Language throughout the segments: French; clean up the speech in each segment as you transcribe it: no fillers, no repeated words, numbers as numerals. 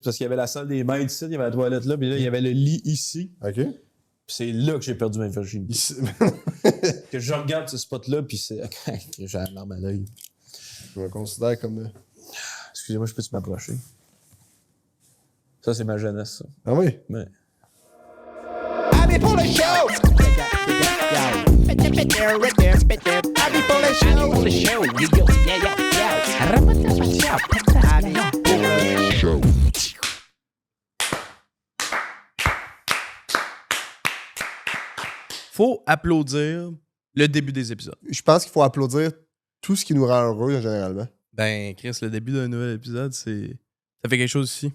Parce qu'il y avait la salle des maîtres ici, il y avait la toilette là, puis là, il y avait le lit ici. OK. Puis c'est là que j'ai perdu ma virginité. Ici. Que je regarde ce spot-là, puis c'est... j'ai la larme à l'œil. Je me considère comme... Excusez-moi, je peux m'approcher. Ça, c'est ma jeunesse, ça. Ah oui? Mais... Abby pour le show! Abby pour le show! Pour le show! Show. Faut applaudir le début des épisodes. Je pense qu'il faut applaudir tout ce qui nous rend heureux, généralement. Ben, Chris, le début d'un nouvel épisode, c'est... Ça fait quelque chose ici.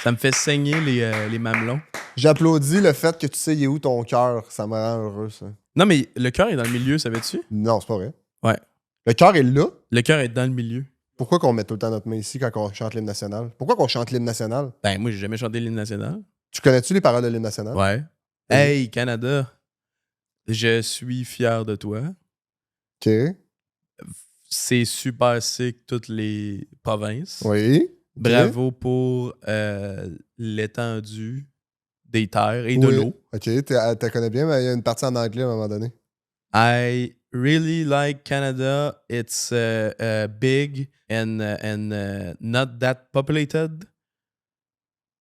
Ça me fait saigner les mamelons. J'applaudis le fait que tu sais il est où ton cœur. Ça me rend heureux, ça. Non, mais le cœur est dans le milieu, savais-tu? Non, c'est pas vrai. Ouais. Le cœur est là. Le cœur est dans le milieu. Pourquoi qu'on met tout le temps notre main ici quand on chante l'hymne national? Pourquoi qu'on chante l'hymne national? Ben, moi, j'ai jamais chanté l'hymne national. Tu connais-tu les paroles de l'hymne national? Ouais. Oui. Hey, Canada, je suis fier de toi. OK. C'est super sick, toutes les provinces. Oui. OK. Bravo pour l'étendue des terres et de Oui. l'eau. OK, tu connais bien, mais il y a une partie en anglais à un moment donné. I really like Canada. It's big and not that populated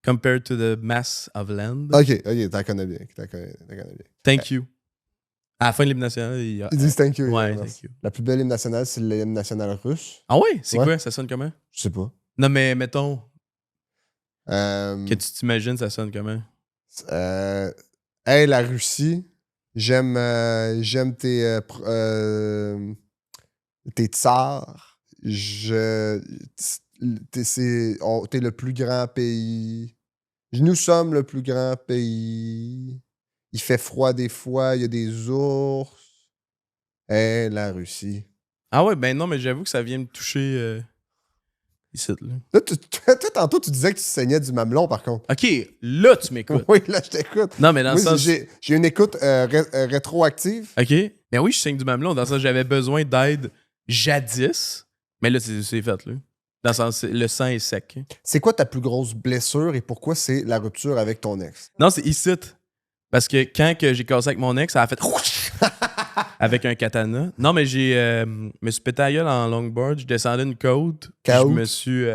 compared to the mass of land. OK, t'en connais bien. T'en connais bien. Thank you. À la fin de l'hymne national, il y a... Ils disent thank you. Ouais, merci. thank you. La plus belle hymne nationale, c'est l'hymne national russe. Ah ouais? C'est Ouais. quoi? Ça sonne comment? Je sais pas. Non, mais mettons Euh, que tu t'imagines, ça sonne comment? Hey, la Russie, j'aime tes tsars. T'es le plus grand pays. Nous sommes le plus grand pays. Il fait froid des fois, il y a des ours. Hey, la Russie. Ah ouais, ben non, mais j'avoue que ça vient me toucher ici, là. Là, toi, tantôt, tu disais que tu saignais du mamelon, par contre. OK, là, tu m'écoutes. Oui, là, je t'écoute. Non, mais dans le Moi, sens... j'ai une écoute rétroactive. OK. Mais oui, je saigne du mamelon. Dans le sens, j'avais besoin d'aide jadis. Mais là, c'est fait, là. Dans le sens, le sang est sec. C'est quoi ta plus grosse blessure et pourquoi c'est la rupture avec ton ex? Non, c'est ici. Parce que quand que j'ai cassé avec mon ex, ça a fait... avec un katana. Non, mais me suis pété à gueule en longboard. Je descendais une côte. Puis je me suis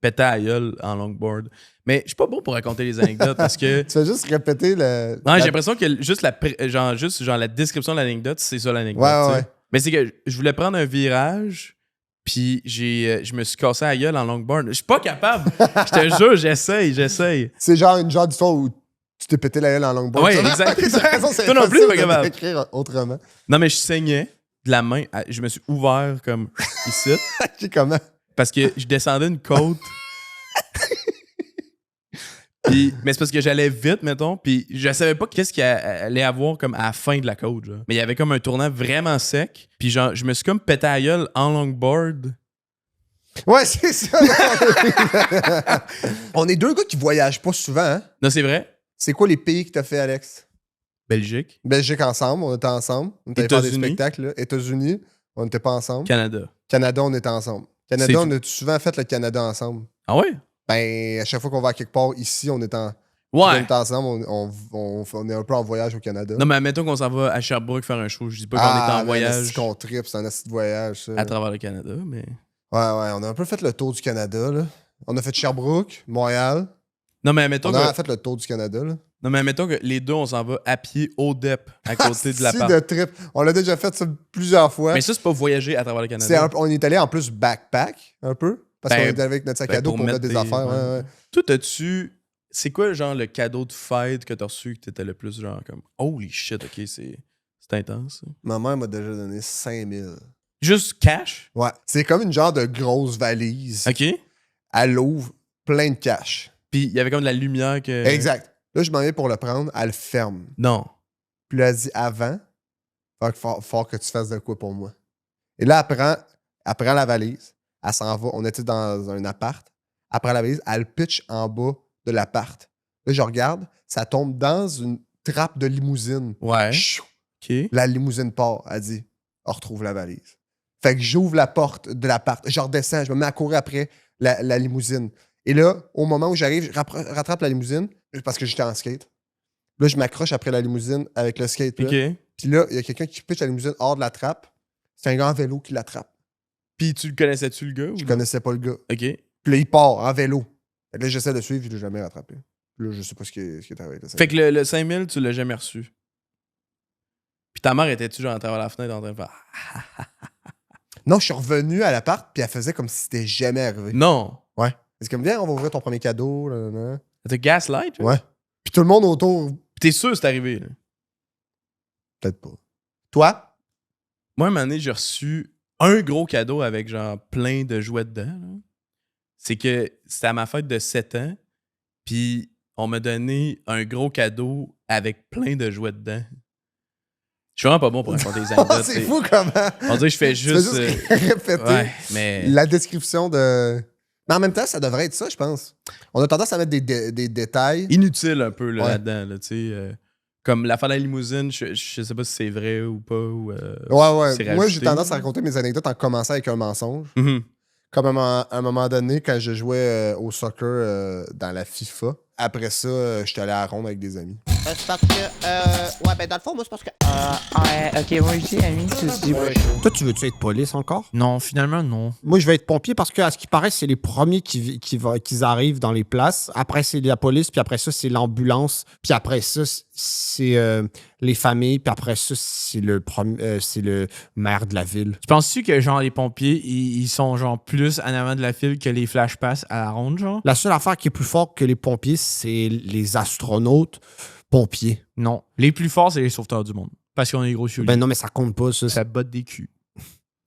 pété à gueule en longboard. Mais je suis pas bon pour raconter les anecdotes parce que... Tu vas juste répéter le... Non, j'ai l'impression que juste la description de l'anecdote, c'est ça l'anecdote. Ouais. Mais c'est que je voulais prendre un virage, puis je me suis cassé la gueule en longboard. Je suis pas capable. Je te jure, j'essaye. C'est genre une genre d'histoire où tu t'es pété la gueule en longboard. Ouais, Ça, exact. t'as raison, c'est Toi non plus, impossible pas de capable. l'écrire autrement. Non, mais je saignais de la main. Je me suis ouvert comme ici. Tu sais comment? Parce que je descendais une côte. Mais c'est parce que j'allais vite, mettons, puis je savais pas qu'est-ce qu'il allait avoir comme à la fin de la côte, genre. Mais il y avait comme un tournant vraiment sec, puis genre, je me suis comme pété à la gueule en longboard. Ouais, c'est ça. On est deux gars qui voyagent pas souvent, hein? Non, c'est vrai. C'est quoi les pays que t'as fait, Alex? Belgique, Belgique ensemble, on était ensemble. On était faire des États-Unis. spectacles, là. États-Unis, on n'était pas ensemble. Canada. Canada, on était ensemble. Canada, C'est on a souvent fait le Canada ensemble. Ah ouais? Ben, à chaque fois qu'on va à quelque part ici, on est Ouais. ensemble, on est un peu en voyage au Canada. Non, mais admettons qu'on s'en va à Sherbrooke faire un show. Je dis pas qu'on est en man, voyage c'est qu'on tripe, c'est un petit voyage, ça. à travers le Canada, mais... Ouais, on a un peu fait le tour du Canada, là. On a fait Sherbrooke, Montréal. Non, mais admettons On a que... fait le tour du Canada, là. Non, mais admettons que les deux, on s'en va à pied au DEP, à côté de la Si part. de trip. On l'a déjà fait ça plusieurs fois. Mais ça, c'est pas voyager à travers le Canada. On est allé en plus backpack, un peu. Parce Ben, qu'on est allé avec notre sac ben, à dos pour pour mettre mettre des tes- affaires. ouais. Ouais. Toi, t'as-tu... C'est quoi, genre, le cadeau de fête que t'as reçu que t'étais le plus, genre, comme... Holy shit, OK, c'est intense. Ça. Ma mère m'a déjà donné 5000. Juste cash? Ouais. C'est comme une genre de grosse valise. OK. Elle ouvre plein de cash. Puis il y avait comme de la lumière que... Exact. Là, je m'en vais pour le prendre. Elle le ferme. Non. Puis là, elle dit avant, faut que tu fasses de quoi pour moi. Et là, elle prend la valise. Elle s'en va. On était dans un appart. Elle prend la valise. Elle pitch en bas de l'appart. Là, je regarde. Ça tombe dans une trappe de limousine. Ouais. Chou! OK. La limousine part. Elle dit, on retrouve la valise. Fait que j'ouvre la porte de l'appart. Je redescends. Je me mets à courir après la limousine. Et là, au moment où j'arrive, je rattrape la limousine parce que j'étais en skate. Là, je m'accroche après la limousine avec le skate. Là. OK. Puis là, il y a quelqu'un qui pitch la limousine hors de la trappe. C'est un gars en vélo qui l'attrape. Puis tu le connaissais-tu, le gars? Ou Je non? connaissais pas le gars. OK. Puis là, il part en vélo. Fait que là, j'essaie de suivre, puis je l'ai jamais rattrapé. Puis là, je sais pas ce qui est arrivé avec le 5000. Fait que le 5000, tu l'as jamais reçu. Puis ta mère était-tu genre à travers la fenêtre en train de faire... Non, je suis revenu à l'appart, puis elle faisait comme si c'était jamais arrivé. Non! Ouais. C'est comme, viens, on va ouvrir ton premier cadeau. Là, là, là. T'as gaslight? Ouais. Puis tout le monde autour, Puis t'es sûr que c'est arrivé, là? peut-être pas. Toi? Moi, un moment donné, j'ai reçu un gros cadeau avec genre plein de jouets dedans. Là. C'est que c'était à ma fête de 7 ans, puis on m'a donné un gros cadeau avec plein de jouets dedans. Je suis vraiment pas bon pour raconter les anecdotes. C'est fou comment. On dirait que je fais Tu fais juste... répéter ouais, mais... la description de. Mais en même temps, ça devrait être ça, je pense. On a tendance à mettre des détails. Inutile un peu là, Ouais. là-dedans, là, tu sais. Comme l'affaire de la limousine, je sais pas si c'est vrai ou pas. Ou, Ouais. c'est Moi, j'ai rajouté. tendance à raconter mes anecdotes en commençant avec un mensonge. Mhm. Comme à un moment donné, quand je jouais au soccer dans la FIFA, après ça, j'étais allé à la ronde avec des amis. C'est parce que, ouais, ben dans le fond, moi, c'est parce que. Ok, moi je dis ami, tu dis Toi, tu veux-tu être police encore? Non, finalement, non. Moi, je vais être pompier parce que, à ce qui paraît, c'est les premiers qui arrivent dans les places. Après, c'est la police, puis après ça, c'est l'ambulance. Puis après ça, c'est les familles. Puis après ça, c'est le maire de la ville. Tu penses-tu que, genre, les pompiers, ils sont, genre, plus en avant de la file que les flash pass à la ronde, genre? La seule affaire qui est plus forte que les pompiers, c'est les astronautes pompiers. Non. Les plus forts, c'est les sauveteurs du monde. Parce qu'on est gros sur Ben non, mais ça compte pas, ça. Ça botte des culs.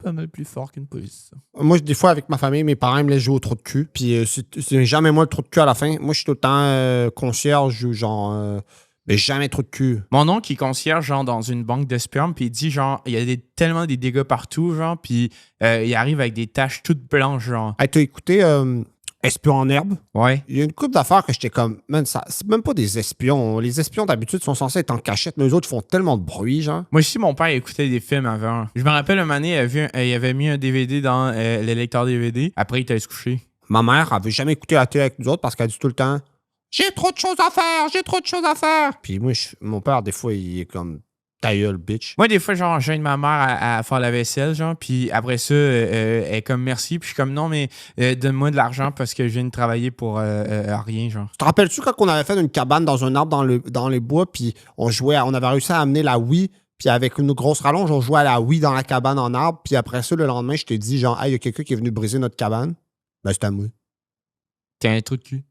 Pas mal plus fort qu'une police, ça. Moi, des fois, avec ma famille, mes parents me laissent jouer au trou de cul. Puis c'est jamais moi le trou de cul à la fin. Moi, je suis tout le temps concierge ou genre... mais jamais trou de cul. Mon oncle, il est concierge, genre, dans une banque de sperme, puis il dit, genre, il y a tellement des dégâts partout, genre, puis il arrive avec des taches toutes blanches, genre. Hey, t'as écouté Espion en herbe? Ouais. Il y a une couple d'affaires que j'étais comme, man, ça, c'est même pas des espions. Les espions, d'habitude, sont censés être en cachette, mais eux autres font tellement de bruit, genre. Moi aussi, mon père écoutait des films avant. Je me rappelle, un moment donné, il avait mis un DVD dans le lecteur DVD. Après, il était allé se coucher. Ma mère avait jamais écouté la télé avec nous autres parce qu'elle dit tout le temps, j'ai trop de choses à faire, j'ai trop de choses à faire. Puis moi, mon père, des fois, il est comme, ta gueule, bitch. Moi, des fois, genre, j'aide ma mère à faire la vaisselle, genre, puis après ça, elle est comme merci, puis je suis comme non, mais donne-moi de l'argent parce que je viens de travailler pour rien, genre. Tu te rappelles-tu quand on avait fait une cabane dans un arbre dans les bois, puis on avait réussi à amener la Wii, puis avec une grosse rallonge, on jouait à la Wii dans la cabane en arbre, puis après ça, le lendemain, je t'ai dit, genre, hey, il y a quelqu'un qui est venu briser notre cabane. Ben, c'était à moi. T'es un trou de cul.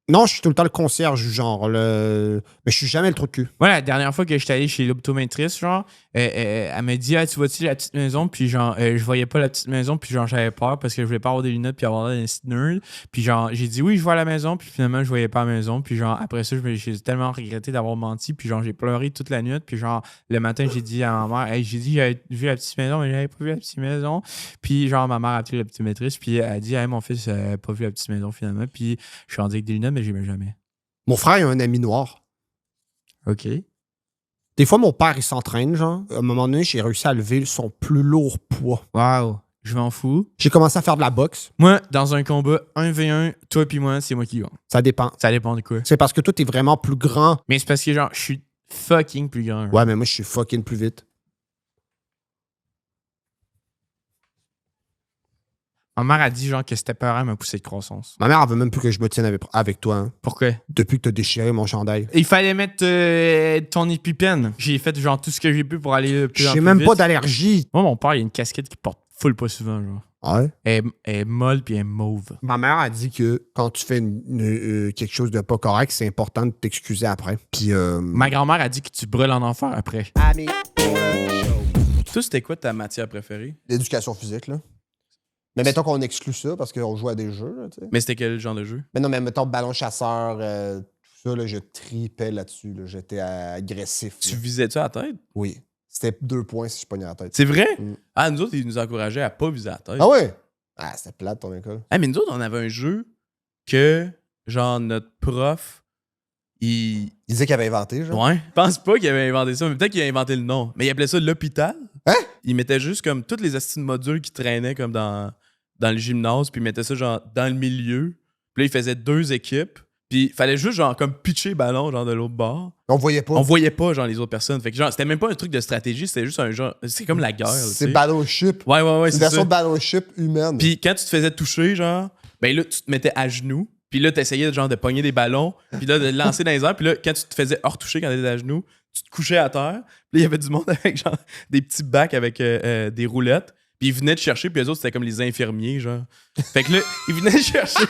Non, je suis tout le temps le concierge, genre, mais je suis jamais le trou de cul. Moi, la dernière fois que j'étais allé chez l'optométriste, genre, elle m'a dit, ah, tu vois-tu la petite maison? Puis genre, je voyais pas la petite maison, puis genre, j'avais peur parce que je voulais pas avoir des lunettes puis avoir l'air d'un petit nerd. Puis genre, j'ai dit oui, je vois la maison, puis finalement, je voyais pas la maison. Puis genre, après ça, j'ai tellement regretté d'avoir menti, puis genre, j'ai pleuré toute la nuit. Puis genre, le matin, j'ai dit à ma mère, hey, j'ai dit, j'avais vu la petite maison, mais j'avais pas vu la petite maison. Puis genre, ma mère a appelé l'optométriste, puis elle a dit, hey, mon fils a pas vu la petite maison finalement. Puis je suis rendu avec des lunettes, mais j'aimais jamais. Mon frère, il a un ami noir. OK. Des fois, mon père, il s'entraîne, genre. À un moment donné, j'ai réussi à lever son plus lourd poids. Wow. Je m'en fous. J'ai commencé à faire de la boxe. Moi, dans un combat 1v1, toi puis moi, c'est moi qui gagne. Ça dépend. Ça dépend de quoi. C'est parce que toi, t'es vraiment plus grand. Mais c'est parce que, genre, je suis fucking plus grand. genre. Ouais, mais moi, je suis fucking plus vite. Ma mère a dit, genre, que c'était peur à ma poussée de croissance. Ma mère, elle veut même plus que je me tienne avec toi, hein, Pourquoi? depuis que t'as déchiré mon chandail. Il fallait mettre ton épipène. J'ai fait, genre, tout ce que j'ai pu pour aller le plus en J'ai plus même vite. pas d'allergie. Moi, mon père, il a une casquette qu'il porte full pas souvent, genre. Ouais. Elle est molle puis elle est mauve. Ma mère a dit que quand tu fais quelque chose de pas correct, c'est important de t'excuser après. Puis, Ma grand-mère a dit que tu brûles en enfer après. Ami Puller Show. Toi, c'était quoi ta matière préférée? L'éducation physique, là. Mais mettons qu'on exclut ça parce qu'on joue à des jeux, là, tu sais. Mais c'était quel genre de jeu? Mais non, mais mettons ballon chasseur, tout ça, là, je tripais là-dessus. Là. J'étais agressif. Tu là. visais-tu à la tête? Oui. C'était 2 points si je pognais la tête. C'est vrai? Mm. Ah, nous autres, ils nous encourageaient à pas viser à la tête. Ah ouais? Ah, c'était plate ton école. Ah, mais nous autres, on avait un jeu que, genre, notre prof, il. Il disait qu'il avait inventé, genre. Ouais. Je pense pas qu'il avait inventé ça, mais peut-être qu'il a inventé le nom. Mais il appelait ça l'hôpital. Hein? Il mettait juste comme toutes les astuces de modules qui traînaient comme dans le gymnase, puis il mettait ça, genre, dans le milieu. Puis là, il faisait 2 équipes. Puis il fallait juste, genre, comme pitcher le ballon, genre, de l'autre bord. On voyait pas. On voyait pas, genre, les autres personnes. Fait que, genre, c'était même pas un truc de stratégie, c'était juste un genre. C'est comme la guerre. là, C'est tu sais. Battleship. Ouais, C'est c'est une version ça. de Battleship humaine. Puis quand tu te faisais toucher, genre, ben là, tu te mettais à genoux. Puis là, t'essayais, genre, de pogner des ballons. Puis là, de le lancer dans les airs. Puis là, quand tu te faisais hors-toucher quand t'étais à genoux, tu te couchais à terre. Puis là, il y avait du monde avec, genre, des petits bacs avec des roulettes. Puis ils venaient te chercher, puis eux autres, c'était comme les infirmiers, genre. Fait que là, ils venaient te chercher.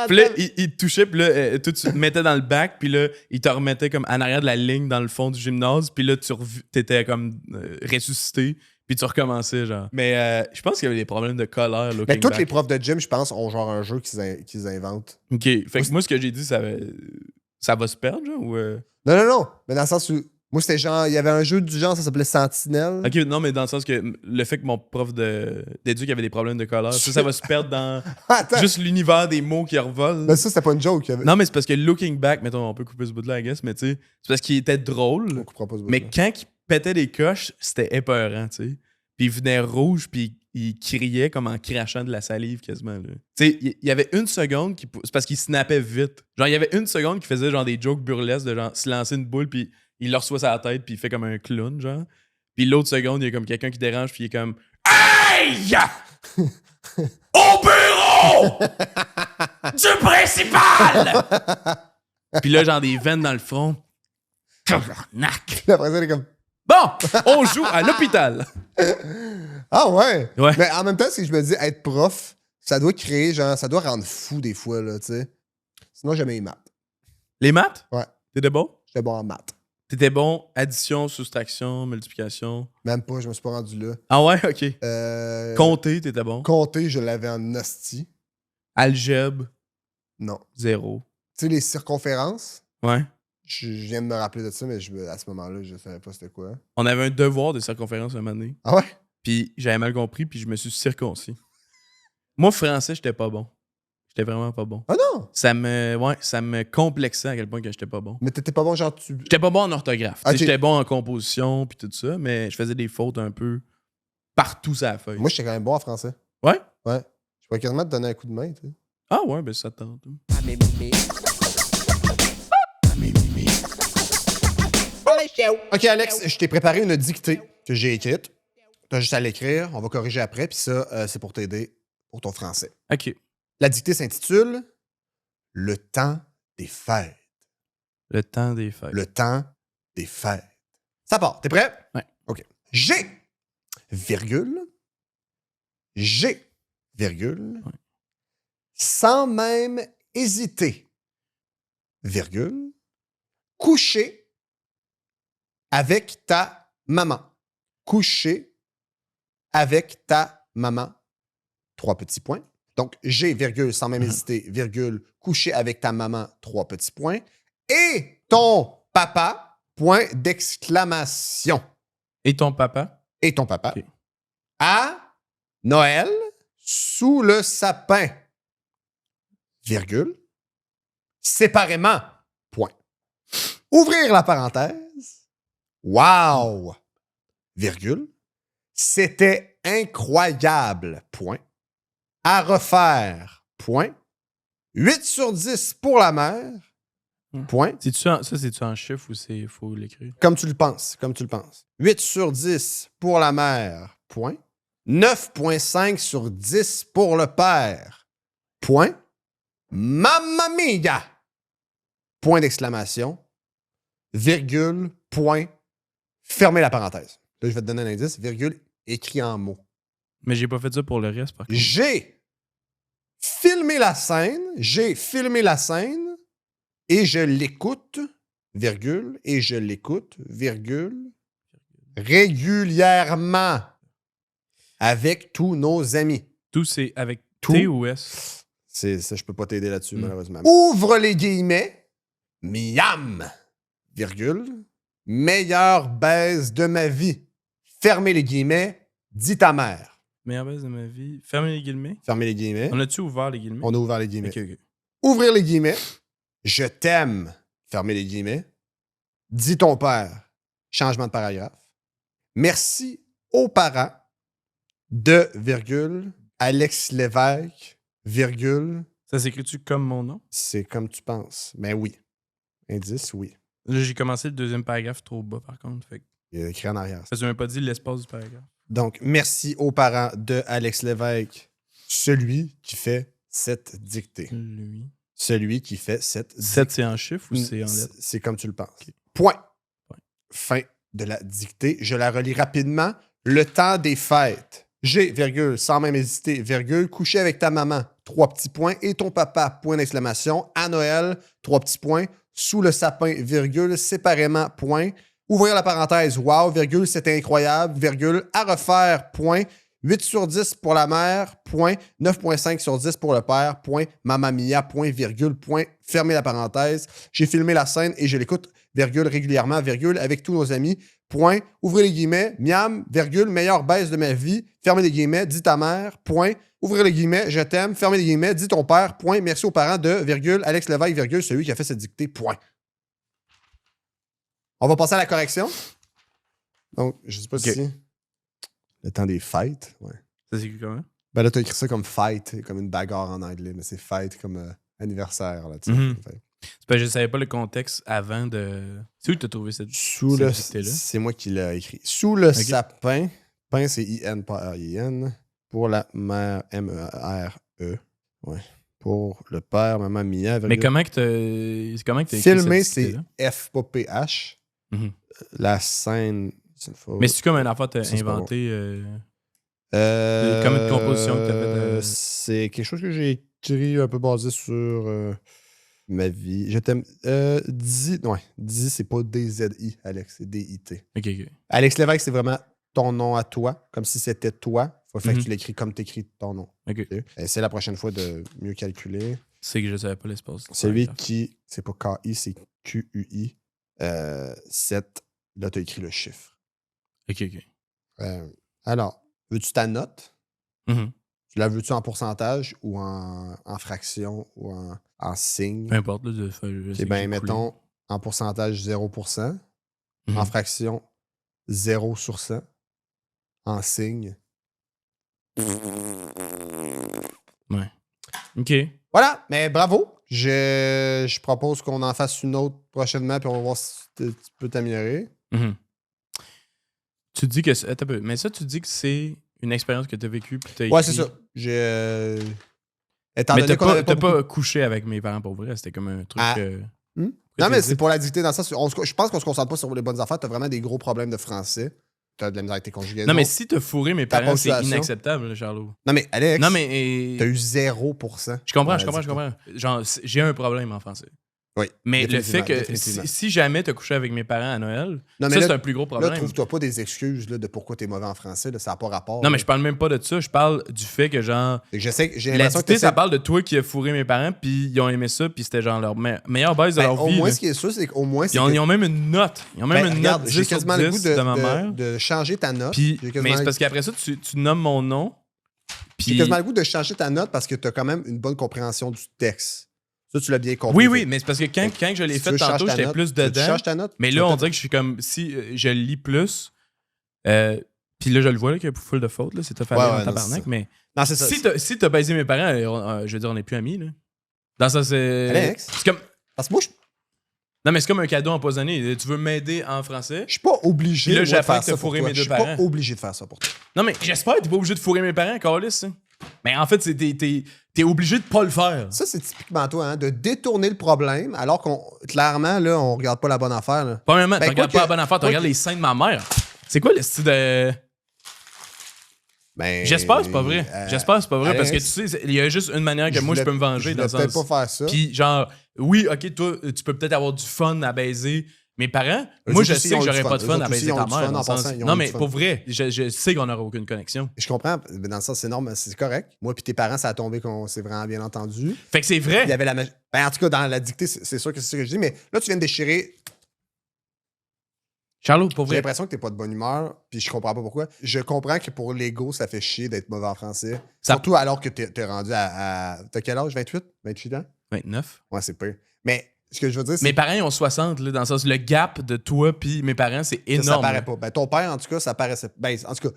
Puis là, ils te touchaient, puis là, toi, tu te mettais dans le bac, puis là, ils te remettaient comme en arrière de la ligne dans le fond du gymnase, puis là, t'étais comme ressuscité, puis tu recommençais, genre. Mais je pense qu'il y avait des problèmes de colère, Mais looking tous back. les profs de gym, je pense, ont genre un jeu qu'ils inventent. OK. Fait que moi, ce que j'ai dit, ça va se perdre, genre, ou... Non. Mais dans le sens où. Moi, c'était genre. Il y avait un jeu du genre, ça s'appelait Sentinelle. OK, non, mais dans le sens que le fait que mon prof d'éduc avait des problèmes de colère, ça va se perdre dans Attends. juste l'univers des mots qui revolent. Mais ça, c'était pas une joke. Non, mais c'est parce que looking back, mettons, on peut couper ce bout-là, I guess, mais tu sais, c'est parce qu'il était drôle, On coupera pas ce mais bout-là. quand il pétait des coches, c'était épeurant, tu sais. Puis il venait rouge, puis il criait comme en crachant de la salive quasiment, là. Tu sais, il y avait une seconde qui... C'est parce qu'il snappait vite. Genre, il y avait une seconde qui faisait genre des jokes burlesques de genre se lancer une boule, puis il le reçoit sur la tête, puis il fait comme un clown, genre. Puis l'autre seconde, il y a comme quelqu'un qui dérange, puis il est comme Hey! Au bureau! Du principal! Puis là, genre des veines dans le front. Tabarnak! Puis après ça, il est comme. Bon, on joue à l'hôpital. Ah ouais! Ouais. Mais en même temps, si je me dis être prof, ça doit créer, genre, ça doit rendre fou des fois, là, tu sais. Sinon, j'aimais les maths. Les maths? Ouais. T'étais bon? J'étais bon en maths. T'étais bon addition, soustraction, multiplication. Même pas, je me suis pas rendu là. Ah ouais, ok. Compter, t'étais bon. Compter, je l'avais en hostie. Algèbre, Non. 0. Tu sais, les circonférences, Ouais. je viens de me rappeler de ça, mais à ce moment-là, je savais pas c'était quoi. On avait un devoir de circonférence un moment donné. Ah ouais? Puis j'avais mal compris, puis je me suis circoncis. Moi, français, j'étais pas bon. J'étais vraiment pas bon. Ah non! Ça me complexait à quel point que j'étais pas bon. Mais t'étais pas bon, genre, tu. J'étais pas bon en orthographe. Tu sais, Ok. j'étais bon en composition, puis tout ça, mais je faisais des fautes un peu partout sur la feuille. Moi, j'étais quand même bon en français. Ouais? Ouais. Je pourrais quasiment te donner un coup de main, tu sais. Ah ouais, ben ça te tente. Ok, Alex, je t'ai préparé une dictée que j'ai écrite. T'as juste à l'écrire, on va corriger après, puis ça, c'est pour t'aider pour ton français. OK. La dictée s'intitule Le temps des fêtes. Le temps des fêtes. Le temps des fêtes. Ça part. T'es prêt? Ouais. OK. Virgule, virgule, Ouais. sans même hésiter, virgule, coucher avec ta maman. Coucher avec ta maman. 3 petits points. Donc, virgule, sans même hésiter, virgule, coucher avec ta maman, 3 petits points. Et ton papa, point d'exclamation. Et ton papa? Et ton papa. Ok. À Noël, sous le sapin, virgule, séparément, point. Ouvrir la parenthèse. Wow, virgule, c'était incroyable, point. À refaire, point. 8 sur 10 pour la mère, point. C'est-tu en chiffre ou c'est faut l'écrire? Comme tu le penses, comme tu le penses. 8 sur 10 pour la mère, point. 9,5 sur 10 pour le père, point. Mamma mia! Point d'exclamation, virgule, point. Fermez la parenthèse. Là, je vais te donner un indice, virgule, écrit en mots. Mais j'ai pas fait ça pour le reste, par contre. J'ai filmé la scène, et je l'écoute, virgule, et je l'écoute, virgule, régulièrement avec tous nos amis. Tout, c'est avec Tout. T ou S? Ça, je peux pas t'aider là-dessus, Mm. malheureusement. Ouvre les guillemets, miam, virgule, meilleure baise de ma vie. Fermez les guillemets, dit ta mère. Meilleure baisse de ma vie. Fermez les guillemets. Fermez les guillemets. On a-tu ouvert les guillemets? On a ouvert les guillemets. Ok, ok. Ouvrir les guillemets. Je t'aime. Fermez les guillemets. Dis ton père. Changement de paragraphe. Merci aux parents de, virgule, Alex Lévesque, virgule, Ça s'écrit-tu comme mon nom? C'est comme tu penses. Mais oui. Indice, oui. Là, j'ai commencé le deuxième paragraphe trop bas, par contre. Fait que... Il est écrit en arrière. Parce que je m'avais pas dit l'espace du paragraphe. Donc, merci aux parents de Alex Lévesque, celui qui fait cette dictée. Lui. Celui qui fait cette dictée. 7, c'est en chiffre ou c'est en lettres? C'est comme tu le penses. Point. Point. Fin de la dictée. Je la relis rapidement. Le temps des fêtes. J'ai, virgule, sans même hésiter, virgule, coucher avec ta maman, 3 petits points, et ton papa, point d'exclamation. À Noël, 3 petits points. Sous le sapin, virgule, séparément, point. Ouvrir la parenthèse, wow, virgule, c'était incroyable, virgule, à refaire, point. 8 sur 10 pour la mère, point. 9,5 sur 10 pour le père, point. Mamma mia, point, virgule, point. Fermez la parenthèse. J'ai filmé la scène et je l'écoute, virgule, régulièrement, virgule, avec tous nos amis, point. Ouvrez les guillemets, miam, virgule, meilleure baisse de ma vie. Fermez les guillemets, dis ta mère, point. Ouvrez les guillemets, je t'aime. Fermez les guillemets, dis ton père, point. Merci aux parents de, virgule, Alex Lévesque, virgule, celui qui a fait cette dictée, point. On va passer à la correction. Donc, je sais pas si... Le temps des fêtes, ouais. Ça s'écrit comment? Ben là, t'as écrit ça comme fight, comme une bagarre en anglais, mais c'est fête comme anniversaire, là, tu sais. Mhm. C'est parce que je savais pas le contexte avant de... C'est où tu as trouvé cette Sous le... dictée-là? C'est moi qui l'ai écrit. Sous le sapin, pain, c'est I-N, pas R-I-N. Pour la mère, M-E-R-E. Ouais. Pour le père, maman, Mia. Mais comment que t'as écrit Filmé, cette c'est dictée-là? F, pas P-H. Mhm. La scène... c'est une fois- Mais c'est comme un affaire que Ça, t'as c'est pas inventé... C'est comme une composition que t'as faite, C'est quelque chose que j'ai écrit un peu basé sur ma vie. Je t'aime. Di, c'est pas D-Z-I, Alex, c'est D-I-T. Ok, ok. Alex Lévesque, c'est vraiment ton nom à toi, comme si c'était toi. Faut faire que Mhm. tu l'écris comme t'écris ton nom. Ok. Ok? Essaie la prochaine fois de mieux calculer. C'est que je savais pas l'espace. Celui qui, c'est pas K-I, c'est Q-U-I. 7, là, t'as écrit le chiffre. Ok, ok. Alors, veux-tu ta note? Mhm. Tu la veux-tu en pourcentage ou en fraction ou en signe? Peu importe, là, je sais Eh que bien, j'ai mettons, en pourcentage 0%, coulé. en Mhm. fraction 0 sur 100, en signe. Ouais. Ok. Voilà, mais bravo. Je propose qu'on en fasse une autre prochainement, puis on va voir si tu peux t'améliorer. Mhm. Tu dis que... Attends un peu. Mais ça, tu dis que c'est une expérience que tu as vécue, puis t'as écrit... Ouais, c'est ça. J'ai. Étant Mais donné t'as qu'on pas, avait t'as beaucoup- pas couché avec mes parents pour vrai. C'était comme un truc... Ah. Pourquoi Non, mais t'as c'est dit? pour la dictée dans le sens. Je pense qu'on se concentre pas sur les bonnes affaires. T'as vraiment des gros problèmes de français. T'as de la misère avec tes conjugaisons. Non, mais si t'as fourré mes Ta parents, c'est ponctuation. inacceptable, là, Charlot. Non, mais Alex, Non, mais... t'as eu 0%. Je comprends, Ouais, je comprends, je comprends. Genre, j'ai un problème en français. Oui. Mais le fait que définitivement. si jamais t'as couché avec mes parents à Noël, Non, mais ça, là- c'est un plus gros Là, problème. trouve-toi pas des excuses là, de pourquoi t'es mauvais en français. Là, ça n'a pas rapport. Non, mais là. je parle même pas de ça. Je parle du fait que, genre, Fait que j'ai la l'impression que dictée, ça t'essaies- parle de toi qui a fourré mes parents, puis ils ont aimé ça, puis c'était genre leur meilleure base de Ben, leur au vie. moins, là. ce qui est sûr, c'est qu'au moins, Puis c'est ils que- ont même une note. Ils ont même Ben, une regarde, note j'ai 10 sur quasiment le goût 10 de ma mère. de changer ta note. Puis, J'ai quasiment mais c'est le- parce qu'après ça, tu nommes mon nom. J'ai Puis... quasiment le goût de changer ta note parce que t'as quand même une bonne compréhension du texte. Ça, tu l'as bien compris. Oui, oui, mais c'est parce que quand je l'ai Si tu fait veux, change tantôt, ta j'étais note. plus Tu veux que dedans. tu changes ta note? Mais Tu là, vas on peut-être- dirait que je suis comme... Si je le lis plus... Puis là, je le vois, là, qu'il y a full de fautes. Là, c'est tough à lire Ouais, en ouais, non, tabarnak. c'est ça. Mais Non, c'est ça. si t'as baisé mes parents, je veux dire, on n'est plus amis. Là. Dans ça, c'est... Alex? C'est comme... Parce que moi, Non, mais c'est comme un cadeau empoisonné. Tu veux m'aider en français? je suis pas obligé Puis là, moi, de j'apprends faire que ça t'as pour fourré toi. mes Je deux suis pas parents. obligé de faire ça pour toi. Non, mais j'espère que t'es pas obligé de fourrer mes parents, Carlis. Mais en fait, t'es obligé de pas le faire. Ça, c'est typiquement toi, hein, de détourner le problème alors qu'on, clairement, là, on regarde pas la bonne affaire. Là. Premièrement, Ben, tu regardes quoi pas que- la bonne affaire, tu quoi regardes que- les seins de ma mère. C'est quoi le style de... Ben, J'espère que c'est pas vrai. J'espère que c'est pas vrai parce que Alex, tu sais, il y a juste une manière que moi je peux me venger dans le le peut-être sens. pas faire ça. Puis genre, oui, ok, toi, tu peux peut-être avoir du fun à baiser mes parents. Eux Moi, autres je aussi, sais ils ont que eu j'aurais du pas de fun. fun Eux à autres baiser aussi, ils ta ont du mère. fun, dans en le sens- passant, ils ont Non, eu mais du fun. pour vrai, je sais qu'on n'aura aucune connexion. Je comprends, mais dans le sens, c'est normal, c'est correct. Moi puis tes parents, ça a tombé qu'on s'est vraiment bien entendu. Fait que c'est vrai. Il y avait la magie. Ben, en tout cas, dans la dictée, c'est sûr que c'est ce que je dis, mais là, tu viens de déchirer. Charlot, pour J'ai vrai. l'impression que t'es pas de bonne humeur, puis je comprends pas pourquoi. Je comprends que pour l'ego, ça fait chier d'être mauvais en français. Ça- Surtout alors que t'es rendu à. T'as quel âge? 28? 28 ans? 29. Ouais, c'est pire. Mais ce que je veux dire, c'est Mes parents, ils ont 60, là, dans le sens, le gap de toi puis mes parents, c'est que énorme. ça là. paraît pas. Ben, ton père, en tout cas, ça paraissait. Ben, en tout cas.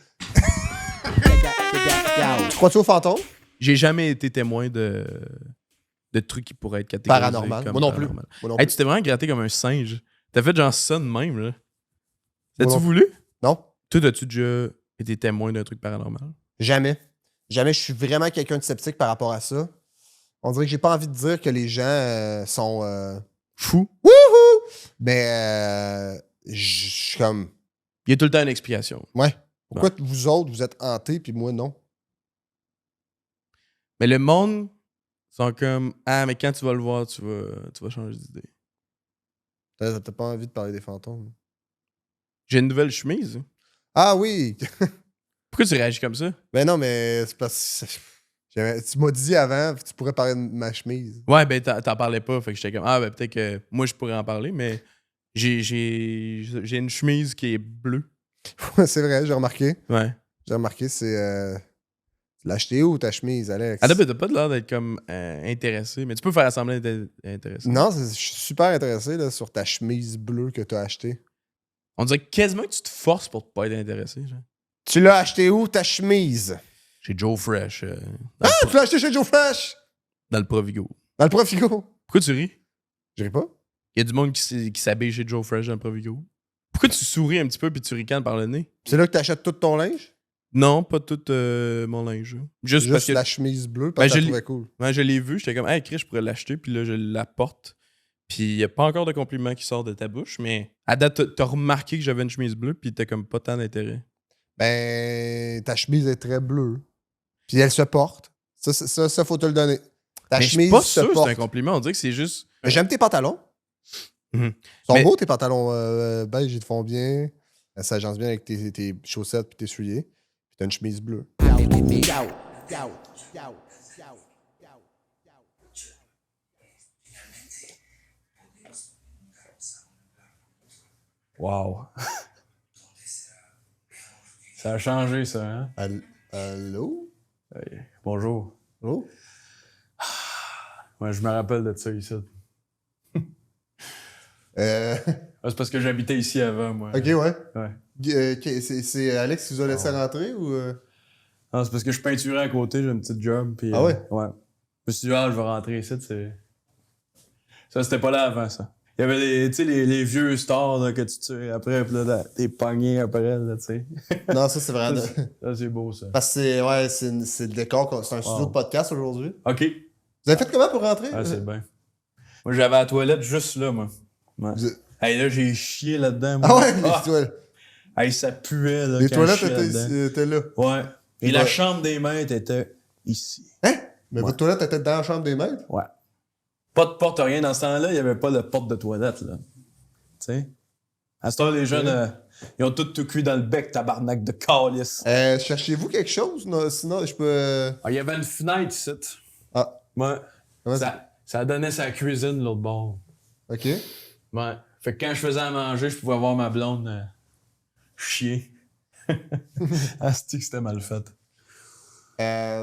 Tu crois-tu au fantôme? J'ai jamais été témoin de de trucs qui pourraient être catégorisés Paranormal. comme Moi non plus. paranormal. Moi non Hey, plus. tu t'es vraiment gratté comme un singe. T'as fait genre ça de même, là. Moi T'as-tu non. voulu? Non, Toi, as-tu déjà été témoin d'un truc paranormal? jamais. Jamais. Je suis vraiment quelqu'un de sceptique par rapport à ça. On dirait que j'ai pas envie de dire que les gens sont Fou. wouhou! Mais je suis comme. Il y a tout le temps une explication. Ouais. Pourquoi vous autres, vous êtes hantés, puis moi, non? Mais le monde sont comme ah, mais quand tu vas le voir, tu vas changer d'idée. T'as pas envie de parler des fantômes. J'ai une nouvelle chemise. Ah oui! Pourquoi tu réagis comme ça? Ben non, mais c'est parce que tu m'as dit avant, tu pourrais parler de ma chemise. Ouais, ben t'en parlais pas, fait que j'étais comme ah, ben peut-être que moi je pourrais en parler, mais j'ai une chemise qui est bleue. C'est vrai, j'ai remarqué. Ouais. J'ai remarqué, c'est. Tu l'as acheté où ta chemise, Alex? Ah, ben, t'as pas l'air d'être comme intéressé, mais tu peux faire semblant d'être intéressé. Non, je suis super intéressé là, sur ta chemise bleue que tu as achetée. On dirait quasiment que tu te forces pour pas être intéressé. Genre. Tu l'as acheté où ta chemise? Chez Joe Fresh. Ah, tu l'as acheté chez Joe Fresh! Dans le Provigo. Dans le Profigo. Pourquoi tu ris? Je ris pas. Il y a du monde qui s'habille chez Joe Fresh dans le Provigo. Pourquoi tu souris un petit peu puis tu ricanes par le nez? C'est là que tu achètes tout ton linge? Non, pas tout mon linge. Juste parce Juste que la chemise bleue, parce Ben, que je je la trouvais cool. ouais, je l'ai vu, j'étais comme hey Chris, je pourrais l'acheter, puis là je la porte. Puis il n'y a pas encore de compliment qui sort de ta bouche, mais à date, t'as remarqué que j'avais une chemise bleue, puis t'as comme pas tant d'intérêt. Ben, ta chemise est très bleue. Puis elle se porte. Ça faut te le donner. Ta Mais je suis chemise pas se sûr que porte. c'est un compliment, on dirait que c'est juste. Mais j'aime tes pantalons. Mhm. Ils sont Mais- beaux tes pantalons beige, ils te font bien. Ça agence bien avec tes chaussettes puis tes souliers. Puis t'as une chemise bleue. Wow. Ça a changé, ça, hein? Allô? Hey, bonjour. Oh? Ouais, je me rappelle de ça ici. Euh, Ah, c'est parce que j'habitais ici avant, moi. ok, ouais. Ouais. C'est Alex qui vous a laissé rentrer ou. Non, c'est parce que je peinturais à côté, j'ai une petite job. Puis, Ah ouais? Ouais. Je me suis dit, ah, je vais rentrer ici, c'est. Ça, c'était pas là avant, ça. Il y avait les vieux stars là, que tu tues après, puis là, t'es pogné après, là, tu sais. Non, ça c'est vrai. Ça, c'est beau, ça. Parce que c'est le décor. C'est un studio de podcast aujourd'hui. OK. Vous avez fait comment pour rentrer? Ah, c'est bien. Moi, j'avais la toilette juste là, moi. Ouais. Vous- Hey, là, j'ai chié là-dedans, moi. Ah ouais, les toilettes. Hey, ça puait, là. Les quand toilettes je chiais là-dedans. étaient là. Ouais. Et Et la toi- chambre des maîtres était ici. Hein? Mais Ouais. votre toilette était dans la chambre des maîtres? Ouais. Pas de porte, rien. Dans ce temps-là, il n'y avait pas de porte de toilette, là. Tu sais? À ce temps, les jeunes, ils ont tout cuit dans le bec, tabarnak de calice. Cherchez-vous quelque chose? Non, sinon, je peux. Ah, il y avait une fenêtre ici. Ah. Ouais. Ouais, Ça donnait sa cuisine, l'autre bord. Ok. Ouais. Fait que quand je faisais à manger, je pouvais voir ma blonde chier. Asti que c'était mal fait.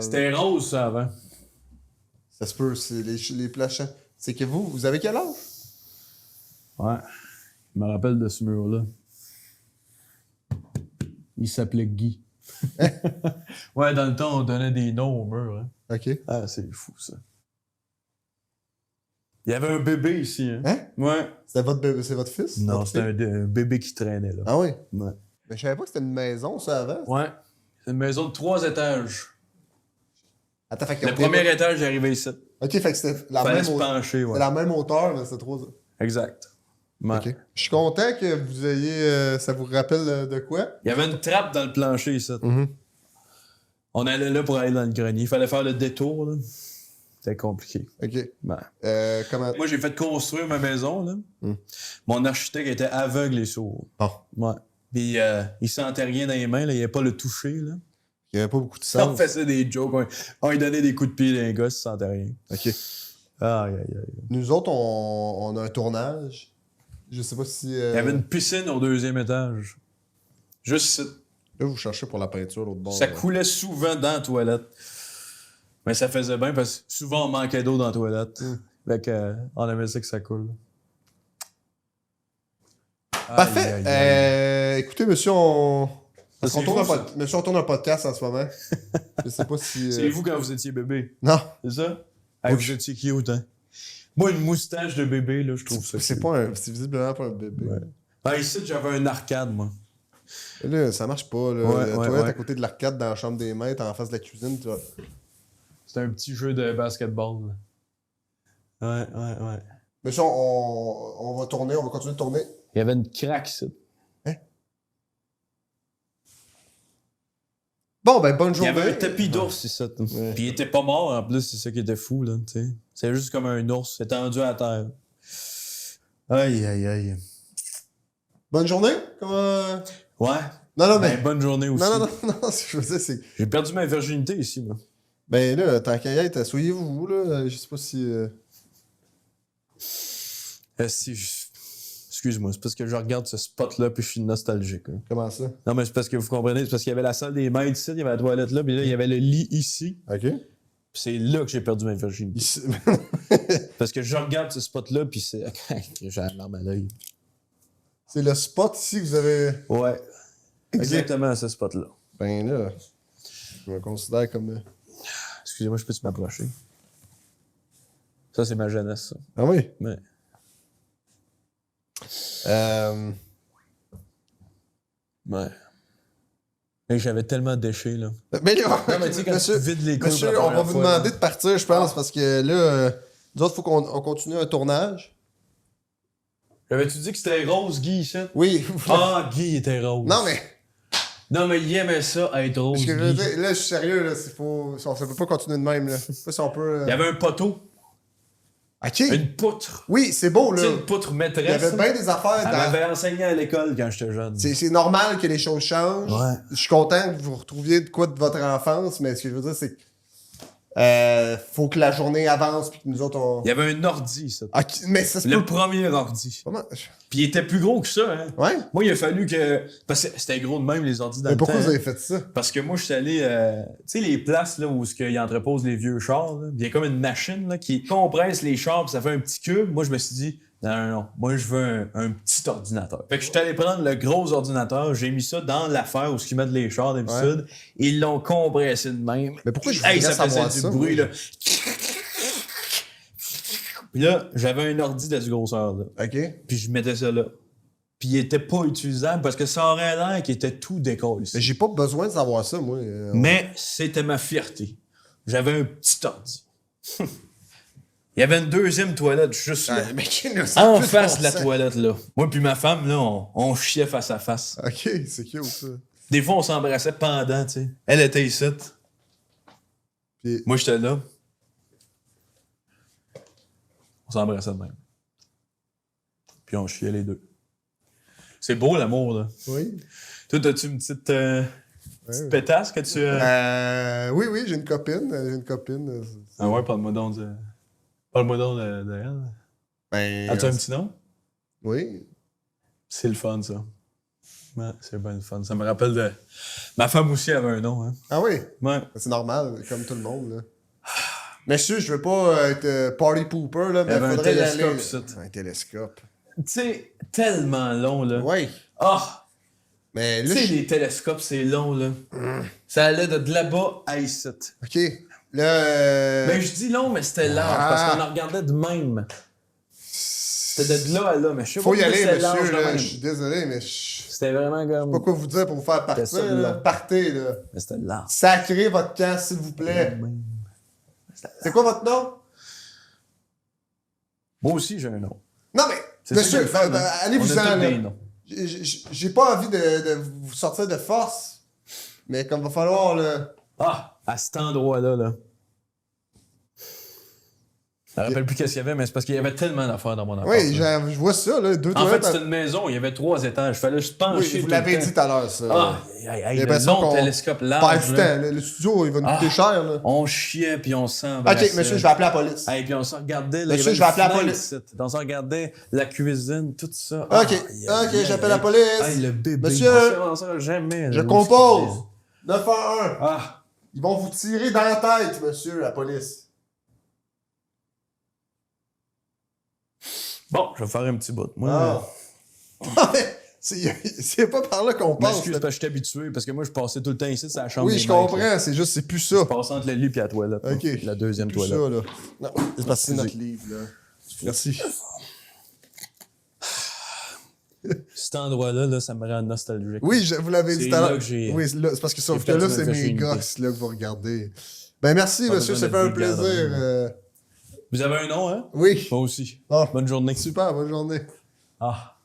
C'était rose, ça, avant. Ça se peut, c'est les plachants. C'est que vous avez quel âge? Ouais. Je me rappelle de ce mur-là. Il s'appelait Guy. Ouais, dans le temps, on donnait des noms au mur. Hein. Ok. Ah, c'est fou, ça. Il y avait un bébé ici. Hein? Hein? Ouais. C'est votre fils? Non, Votre c'était fille? un bébé qui traînait, là. Ah oui? Ouais. Mais je savais pas que c'était une maison, ça, avant. Ouais. C'est une maison de 3 étages. Attends, fait que Le premier étage, j'arrivais ici. Ok, fait que c'était la, Fallait même se pencher, ouais. c'était la même hauteur, mais c'était trop. Exact. Ouais. Ok. Je suis content que vous ayez. Ça vous rappelle de quoi? Il y avait une trappe dans le plancher ici. Mhm. On allait là pour aller dans le grenier. Il fallait faire le détour, là. C'était compliqué. Ok. Ouais. Comment. Moi, j'ai fait construire ma maison, là. Mon architecte était aveugle et sourd. Bon. Ouais. Puis il sentait rien dans les mains, là. Il n'y avait pas le toucher, là. Il y avait pas beaucoup de On sens. faisait des jokes. On lui donnait des coups de pied à un gosse, il sentait rien. Ok. Aïe, aïe, aïe. Nous autres, on a un tournage. Je sais pas si. Il y avait une piscine au 2e étage. Juste ici. Là, vous cherchez pour la peinture, l'autre bord. Ça là. coulait souvent dans la toilette. Mais ça faisait bien parce que souvent on manquait d'eau dans la toilette. Fait que, on aimait ça que ça coule. Parfait. Aïe, aïe, aïe. Écoutez, monsieur, on. Parce C'est qu'on tourne fou, un monsieur, on tourne un podcast en ce moment. Je sais pas si. C'est vous quand vous étiez bébé. Non. C'est ça? Hey, vous étiez cute, hein? Moi, une moustache de bébé, là, je trouve ça. C'est cute. pas un... C'est visiblement pas un bébé. Ouais. Ah, ici, j'avais un arcade, moi. Là, ça marche pas. Là. Ouais, La ouais, toilette ouais. à côté de l'arcade dans la chambre des maîtres, en face de la cuisine. Tu vois. C'est un petit jeu de basketball. Là. Ouais. Mais ça, on va tourner, on va continuer de tourner. Il y avait une craque, ça. Bon, ben, bonne Il y journée. avait un tapis d'ours, c'est ça. Ouais. Puis il était pas mort, en plus, c'est ça qui était fou, là, tu sais. C'est juste comme un ours, étendu à terre. Aïe. Bonne journée? Comment... Ouais. Non, mais... Ben, bonne journée aussi. Non, ce que je veux dire, c'est... J'ai perdu ma virginité ici, moi. Ben là, tant qu'à y être, asseyez-vous, là. Je sais pas si... Excuse-moi, c'est parce que je regarde ce spot-là puis je suis nostalgique. Là. Comment ça? Non, mais c'est parce que vous comprenez, c'est parce qu'il y avait la salle des maîtres ici, il y avait la toilette là, puis là, il y avait le lit ici. OK. Puis c'est là que j'ai perdu ma virginité. Ici... Parce que je regarde ce spot-là, puis c'est... j'ai la larme à l'œil. c'est le spot ici que vous avez... Ouais. Exactement ce spot-là. Ben là, je me considère comme... Excusez-moi, je peux-tu m'approcher? Ça, c'est ma jeunesse, ça. Ah oui? Ouais. Ouais. Et j'avais tellement déché, là. Mais là, Non, mais tu sais, quand monsieur, tu vides les couilles monsieur, pour la on va première vous fois, demander là. de partir, je pense, parce que là, nous autres, il faut qu'on continue un tournage. J'avais-tu dit que c'était rose, Guy, ici? Oui. Ah, Guy était rose. Non, mais... Non, mais il aimait ça, être rose, Ce que je veux Guy. dire, là, je suis sérieux, là, on ne peut pas continuer de même, là. Je sais pas si on peut... Il y avait un poteau, OK. une poutre. Oui, c'est beau, Tu là. sais, une poutre Il y maîtresse. avait bien des affaires Elle dans... m'avait enseigné à l'école quand j'étais jeune. C'est normal que les choses changent. Ouais. Je suis content que vous retrouviez de quoi de votre enfance, mais ce que je veux dire, c'est que faut que la journée avance puis que nous autres, on... Il y avait un ordi, ça. Ah, mais ça se Le peut... premier ordi. Comment? Puis il était plus gros que ça, hein. Ouais? Moi, il a fallu que... Parce que c'était gros de même, les ordi dans Mais le pourquoi temps, vous hein. avez fait ça? Parce que moi, je suis allé... tu sais, les places là, où ils entreposent les vieux chars, là, il y a comme une machine là, qui compresse les chars puis ça fait un petit cube. Moi, je me suis dit, non. Moi, je veux un petit ordinateur. Fait que je suis allé prendre le gros ordinateur, j'ai mis ça dans l'affaire où ils mettent les chars d'habitude. Ils l'ont compressé de même. Mais pourquoi je Hey, voudrais ça savoir faisait ça, du bruit, moi? là. Puis là, j'avais un ordi de cette grosseur, là. OK. Puis je mettais ça là. Puis il était pas utilisable parce que ça aurait l'air qu'il était tout décollé. Mais j'ai pas besoin de savoir ça, moi. Mais c'était ma fierté. J'avais un petit ordi. Il y avait une deuxième toilette juste là. Ah, mais ça En peut face de de la bon sens. toilette, là. Moi puis ma femme, là, on chiait face à face. OK, c'est cute, ça. Des fois, on s'embrassait pendant, tu sais. Elle était ici. Puis- Moi, j'étais là. On s'embrassait de même. Puis on chiait les deux. C'est beau, l'amour, là. Oui. Toi, as-tu une petite pétasse que tu... Oui, j'ai une copine. Ah ouais, parle-moi donc de... Parle-moi donc de elle. Ben, As-tu un petit nom? Oui. C'est le fun, ça. Ouais, c'est bien le fun. Ça me rappelle de... Ma femme aussi avait un nom, hein. Ah oui? Ouais. C'est normal, comme tout le monde, là. Monsieur, je veux pas être party pooper, là, mais Il y avait un faudrait y télescope, aller. ça. Un télescope. Tu sais, tellement long, là. Oui. Ah! Mais Tu là, sais, les télescopes, c'est long, là. Ça allait de là-bas à ici. OK. Là, Ben, je dis long, mais c'était large, parce qu'on en regardait de même. C'était de là à là, mais je sais faut pas y pourquoi aller, c'était large monsieur, de là. même. Je suis désolé, mais je sais C'était vraiment comme... pas quoi vous dire pour vous faire partir, ça, là. là. Partez, là. Mais c'était large. Sacrez votre camp, s'il vous plaît. C'est quoi votre nom? Moi aussi, j'ai un nom. Non, mais, C'est ça monsieur, qui est le fun, hein. allez-vous-en, On a tous là. des noms. J'ai pas envie de vous sortir de force, mais comme va falloir, là... Ah! À cet endroit-là, là. Je me rappelle plus qu'est-ce qu'il y avait, mais c'est parce qu'il y avait tellement d'affaires dans mon appart. Oui, là. je vois ça, là, deux En fait, toilettes. c'était une maison, il y avait 3 étages. Fallait se pencher. Oui, vous tout l'avez le temps. dit tout à l'heure, ça. Ah! Hey, J'ai le l'impression long qu'on télescope perd large. du là. temps. Le studio, il va nous Ah. coûter cher, là. On chiait, puis on s'embrassait. OK, monsieur, je vais appeler la police. Hey, puis on se regardait, là. Monsieur, il y avait je vais appeler la une police. fenêtre, ici. On se regardait la cuisine, tout ça. OK, j'appelle la police. Hey, le bébé. Monsieur, on s'en jamais. Je là, compose. 911. Ah! Ils vont vous tirer dans la tête, monsieur, la police. Bon, je vais faire un petit bout. Moi, Ah. C'est pas par là qu'on Je passe. m'excuse là. parce que je suis habitué, parce que moi, je passais tout le temps ici, c'est la chambre. Oui, des je maîtres, comprends. là. C'est juste, c'est plus ça. Je passe entre le lit et la toilette. là. Ok. La deuxième Plus toilette. ça, là. Non, c'est parce que c'est notre Excusez. livre, là. Merci. Cet endroit-là, là, ça me rend nostalgique. Oui, vous l'avez dit C'est tout à là l'heure. que j'ai- Oui, c'est parce que sauf que fait là, du c'est mes fashionité. gosses là, que vous regardez. Ben merci, Pas monsieur, besoin ça fait un d'être vulgaire, plaisir. là. Vous avez un nom, hein? Oui. Moi aussi. Ah, Bonne journée. super, bonne journée. Ah.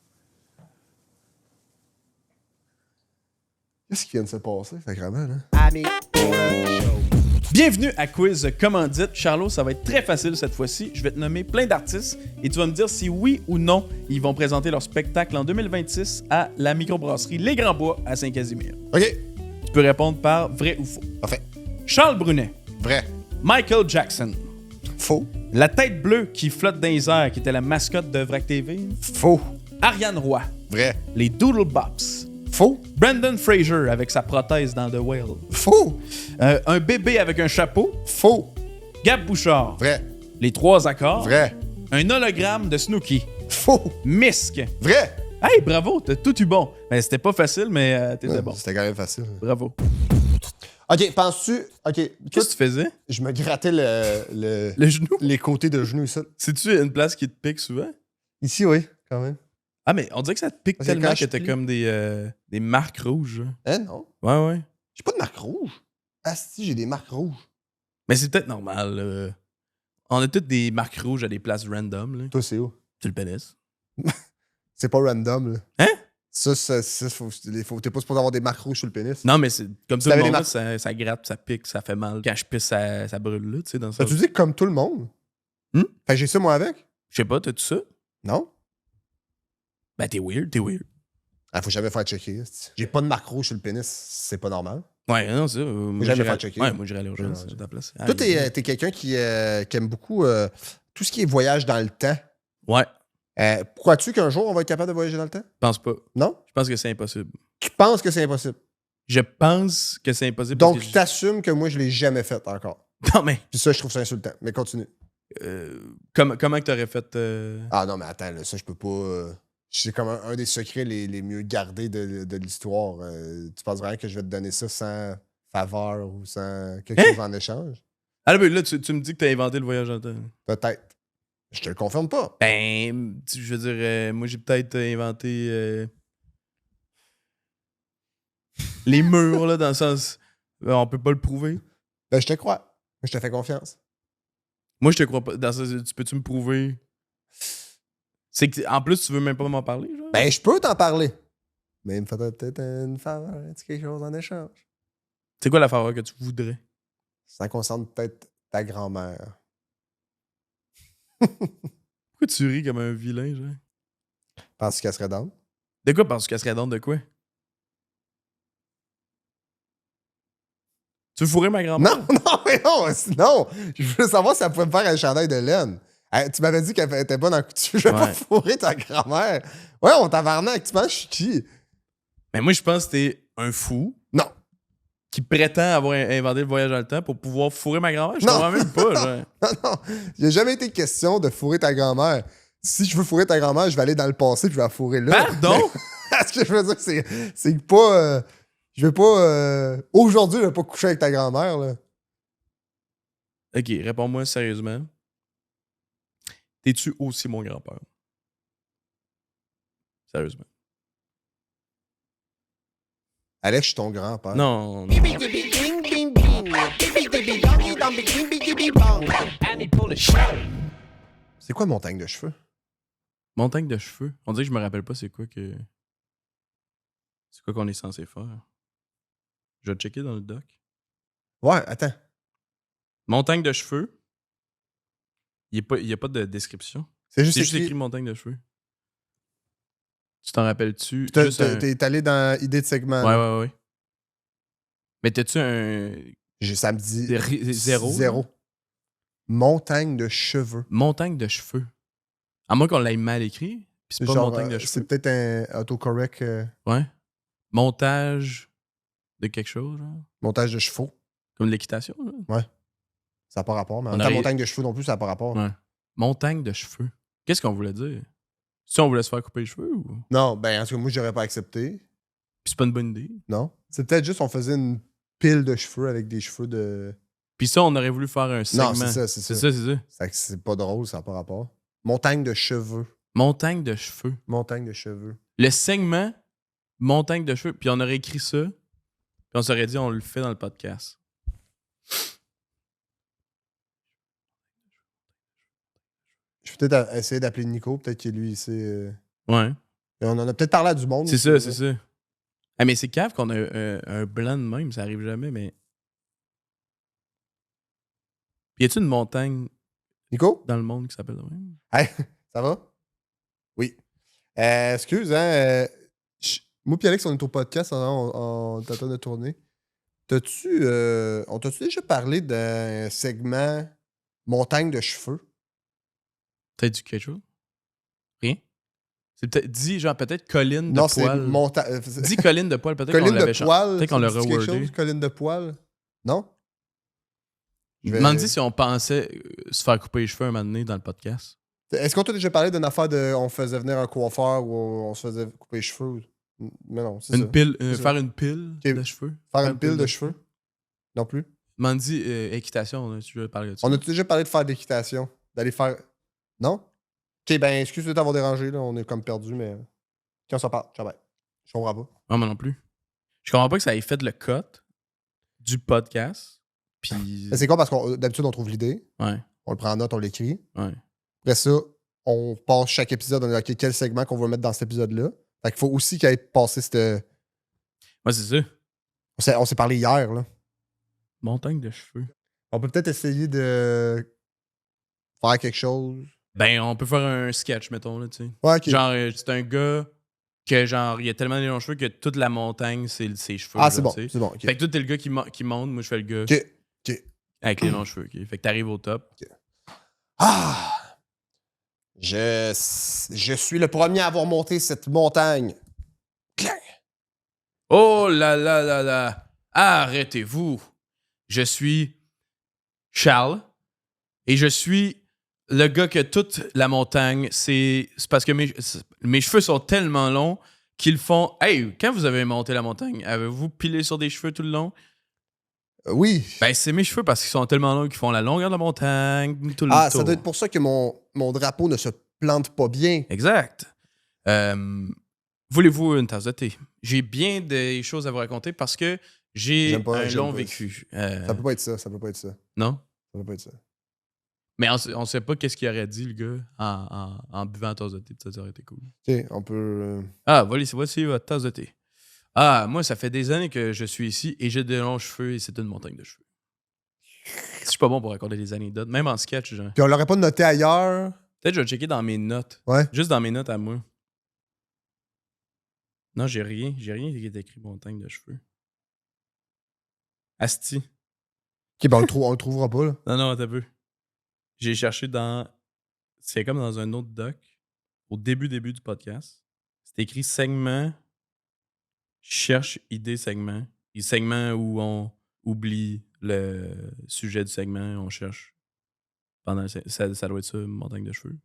Qu'est-ce qui vient de se passer, sacrément, là? Ami. Bienvenue à Quiz Commandite. Charlot, ça va être très facile cette fois-ci. Je vais te nommer plein d'artistes et tu vas me dire si oui ou non ils vont présenter leur spectacle en 2026 à la microbrasserie Les Grands Bois à Saint-Casimir. OK. Tu peux répondre par vrai ou faux. Parfait. Charles Brunet, Vrai. Michael Jackson, Faux. la tête bleue qui flotte dans les airs, qui était la mascotte de Vrac TV, Faux. Ariane Roy, Vrai. les Doodle Bops, Faux. Brandon Fraser avec sa prothèse dans The Whale, Faux. un bébé avec un chapeau, Faux. Gab Bouchard, Vrai. les trois accords, Vrai. un hologramme de Snooki, Faux. Misk. Vrai. Hey, bravo, t'as tout eu bon. Ben, c'était pas facile, mais t'étais bon. C'était quand même facile. Bravo. OK, penses-tu... OK, Qu'est-ce que tu faisais? je me grattais Le genou? les côtés de genoux ici. C'est-tu une place qui te pique souvent? Ici, oui, quand même. Ah, mais on dirait que ça te pique Parce que tellement quand que je t'as plie- comme des marques rouges. Hein, non? Ouais, ouais. J'ai pas de marque rouge. Ah, si, j'ai des marques rouges. Mais c'est peut-être normal. On a toutes des marques rouges à des places random. Là. Toi, c'est où? Tu le pénis? C'est pas random, là. Hein? Ça, t'es pas supposé avoir des marques rouges sur le pénis. Non, mais c'est comme tout le t'avais monde, des là, ça gratte, ça pique, ça fait mal. Quand je pisse, ça brûle là, tu sais, dans ça. Tu dis comme tout le monde? Hmm? Fait que j'ai ça, moi, avec? Je sais pas, t'as-tu ça? Non? Ben, t'es weird, t'es weird. Ah, faut jamais faire checker. J'ai pas de marque rouge sur le pénis, c'est pas normal. Ouais, non, ça. Moi, jamais j'irais- faire checker. Ouais, moi, j'irais à l'urgence Ouais, à ta place. Toi, t'es quelqu'un qui aime beaucoup tout ce qui est voyage dans le temps. Ouais, Crois-tu qu'un jour, on va être capable de voyager dans le temps? je pense pas. Non? Je pense que c'est impossible. Tu penses que c'est impossible. Je pense que c'est impossible. parce Donc, que tu t'assumes que moi, je l'ai jamais fait encore. Non, mais Puis ça, je trouve ça insultant. Mais continue. comment que t'aurais fait. Ah non, mais attends, là, ça, je peux pas... c'est comme un des secrets les mieux gardés de l'histoire. Tu penses vraiment que je vais te donner ça sans faveur ou sans quelque chose en échange? Ah là, tu me dis que t'as inventé le voyage dans le temps. Peut-être. Je te le confirme pas. Ben, je veux dire, moi j'ai peut-être inventé les murs, là, dans le sens. On peut pas le prouver. Ben, je te crois. Je te fais confiance. Moi, je te crois pas. Dans ça, peux-tu me prouver? C'est que, en plus, tu veux même pas m'en parler, genre? Ben, je peux t'en parler. Mais il me faudrait peut-être une faveur, quelque chose en échange. C'est quoi la faveur que tu voudrais? Ça concerne peut-être ta grand-mère. Pourquoi tu ris comme un vilain, genre? Penses-tu qu'elle serait down? De quoi penses-tu qu'elle serait d'onde de quoi? Tu veux fourrer ma grand-mère? Non, non, mais non, non. Je veux savoir si elle pouvait me faire un chandail de laine. Tu m'avais dit qu'elle était bonne en couture. Je vais pas Ouais. fourrer ta grand-mère. Ouais, on tabarnak. Tu penses que je suis qui? Mais moi, je pense que t'es un fou Non. qui prétend avoir inventé le voyage dans le temps pour pouvoir fourrer ma grand-mère. Je Non. comprends même pas, genre. Non, non. Il n'a jamais été question de fourrer ta grand-mère. Si je veux fourrer ta grand-mère, je vais aller dans le passé puis je vais la fourrer là. Pardon? Ce que je veux dire, c'est que pas. Je vais pas. Aujourd'hui, je vais pas coucher avec ta grand-mère, là. Ok, réponds-moi sérieusement. T'es-tu aussi mon grand-père? Sérieusement. Alex, je suis ton grand-père. Non. non. C'est quoi montagne de cheveux? Montagne de cheveux. On dirait que je me rappelle pas c'est quoi que. C'est quoi qu'on est censé faire. Je vais checker dans le doc. Ouais, attends. Montagne de cheveux. Il n'y a pas de description. C'est juste C'est juste écrit. écrit montagne de cheveux. Tu t'en rappelles-tu? T'as- Juste un- T'es allé dans idée de segment. Ouais, là. ouais. Mais t'as-tu un. Ça me dit. Zéro? Zéro. Montagne de cheveux. Montagne de cheveux. À moins qu'on l'ait mal écrit. Puis c'est pas Genre, montagne de c'est cheveux. peut-être un autocorrect. Ouais. Montage de quelque chose, genre. Montage de chevaux. Comme de l'équitation, là. Ça n'a pas rapport. Mais en On même temps, aurait- montagne de cheveux non plus, ça n'a pas rapport. Ouais. Montagne de cheveux. Qu'est-ce qu'on voulait dire? Si on voulait se faire couper les cheveux ou. Non, ben, en tout cas, moi, j'aurais pas accepté. Puis c'est pas une bonne idée. Non. C'est peut-être juste on faisait une pile de cheveux avec des cheveux de. Puis ça, on aurait voulu faire un segment. Non, c'est ça, c'est ça. C'est ça. Fait que c'est pas drôle, ça n'a pas rapport. Montagne de cheveux. Montagne de cheveux. Montagne de cheveux. Le segment montagne de cheveux. Puis on aurait écrit ça. Puis on s'aurait dit, on le fait dans le podcast. Je vais peut-être essayer d'appeler Nico, peut-être que lui, c'est. Ouais. On en a peut-être parlé à du monde. C'est ça, c'est ça. Ah, mais c'est cave qu'on a un blanc de même, ça arrive jamais, mais. Y a-tu une montagne Nico? dans le monde qui s'appelle de même? Hey, ça va? Oui. Excuse, hein. Moi et Alex, on est au podcast en train de tourner. On t'a-tu déjà parlé d'un segment montagne de cheveux? Peut-être du quelque chose? Rien? C'est peut-être. Dis, genre, peut-être colline de Non, c'est poil. montagne. Dis colline de poil, peut-être qu'on Colline l'avait de poil. Peut-être qu'on l'a ça dit quelque rewordé. chose, colline de poil? Non? Je vais- Demande-y si on pensait se faire couper les cheveux un moment donné dans le podcast. Est-ce qu'on t'a déjà parlé d'une affaire de. On faisait venir un coiffeur ou on se faisait couper les cheveux? Mais non, c'est ça. Une pile, C'est ça. faire une pile Ok. de cheveux. Faire une pile de cheveux? Non plus. Demande-y équitation, on a déjà parlé de ça. On a déjà parlé de faire de l'équitation? D'aller faire. Non? Ok, ben, excuse de t'avoir dérangé, là. On est comme perdu, mais. Ok, on s'en parle. Ciao, bye. Je comprends pas. Non, moi non plus. Je comprends pas que ça ait fait le cut du podcast. Puis. Mais c'est quoi? Parce que d'habitude, on trouve l'idée, Ouais, on le prend en note, on l'écrit. ouais. Après ça, on passe chaque épisode, on dit, OK, quel segment qu'on va mettre dans cet épisode-là. Fait qu'il faut aussi qu'il ait passé cette. Ouais, c'est ça. On s'est parlé hier, là. Montagne de cheveux. On peut peut-être essayer de faire quelque chose. Ben, on peut faire un sketch, mettons, là, tu sais. Ouais, OK. Genre, c'est un gars que, genre, il a tellement de longs cheveux que toute la montagne, c'est ses cheveux. Ah, là, c'est bon, tu sais. c'est bon. OK. Fait que toi, t'es le gars qui monte, moi, je fais le gars OK. avec les longs cheveux, ok? Fait que t'arrives au top. Ah! Je suis le premier à avoir monté cette montagne. Clang! Oh là là là là! Arrêtez-vous! Je suis Charles et je suis le gars que toute la montagne, c'est parce que mes cheveux sont tellement longs qu'ils font. Hey, quand vous avez monté la montagne, avez-vous pilé sur des cheveux tout le long? Oui. Ben, c'est mes cheveux parce qu'ils sont tellement longs qu'ils font la longueur de la montagne, tout le Ah, tour. ça doit être pour ça que mon drapeau ne se plante pas bien. Exact. Voulez-vous une tasse de thé? J'ai bien des choses à vous raconter parce que j'ai J'aime pas, un j'aime long pas. vécu. Ça peut pas être ça, ça peut pas être ça. Non? Ça peut pas être ça. Mais on sait pas qu'est-ce qu'il aurait dit, le gars, en buvant une tasse de thé. Ça aurait été cool. OK, on peut... Ah, voici votre tasse de thé. Ah, moi, ça fait des années que je suis ici et j'ai de longs cheveux et c'est une montagne de cheveux. Je suis pas bon pour raconter des anecdotes, même en sketch, genre. Puis on l'aurait pas noté ailleurs. Peut-être que je vais checker dans mes notes. Ouais. Juste dans mes notes à moi. Non, j'ai rien. J'ai rien qui est écrit montagne de cheveux. Asti. OK, ben on le trouvera pas, là. Non, t'as vu. J'ai cherché dans. C'est comme dans un autre doc. Au début du podcast. C'est écrit segment. Cherche idée segment. Et segment où on oublie le sujet du segment. On cherche. Ça doit être ça, montagne de cheveux.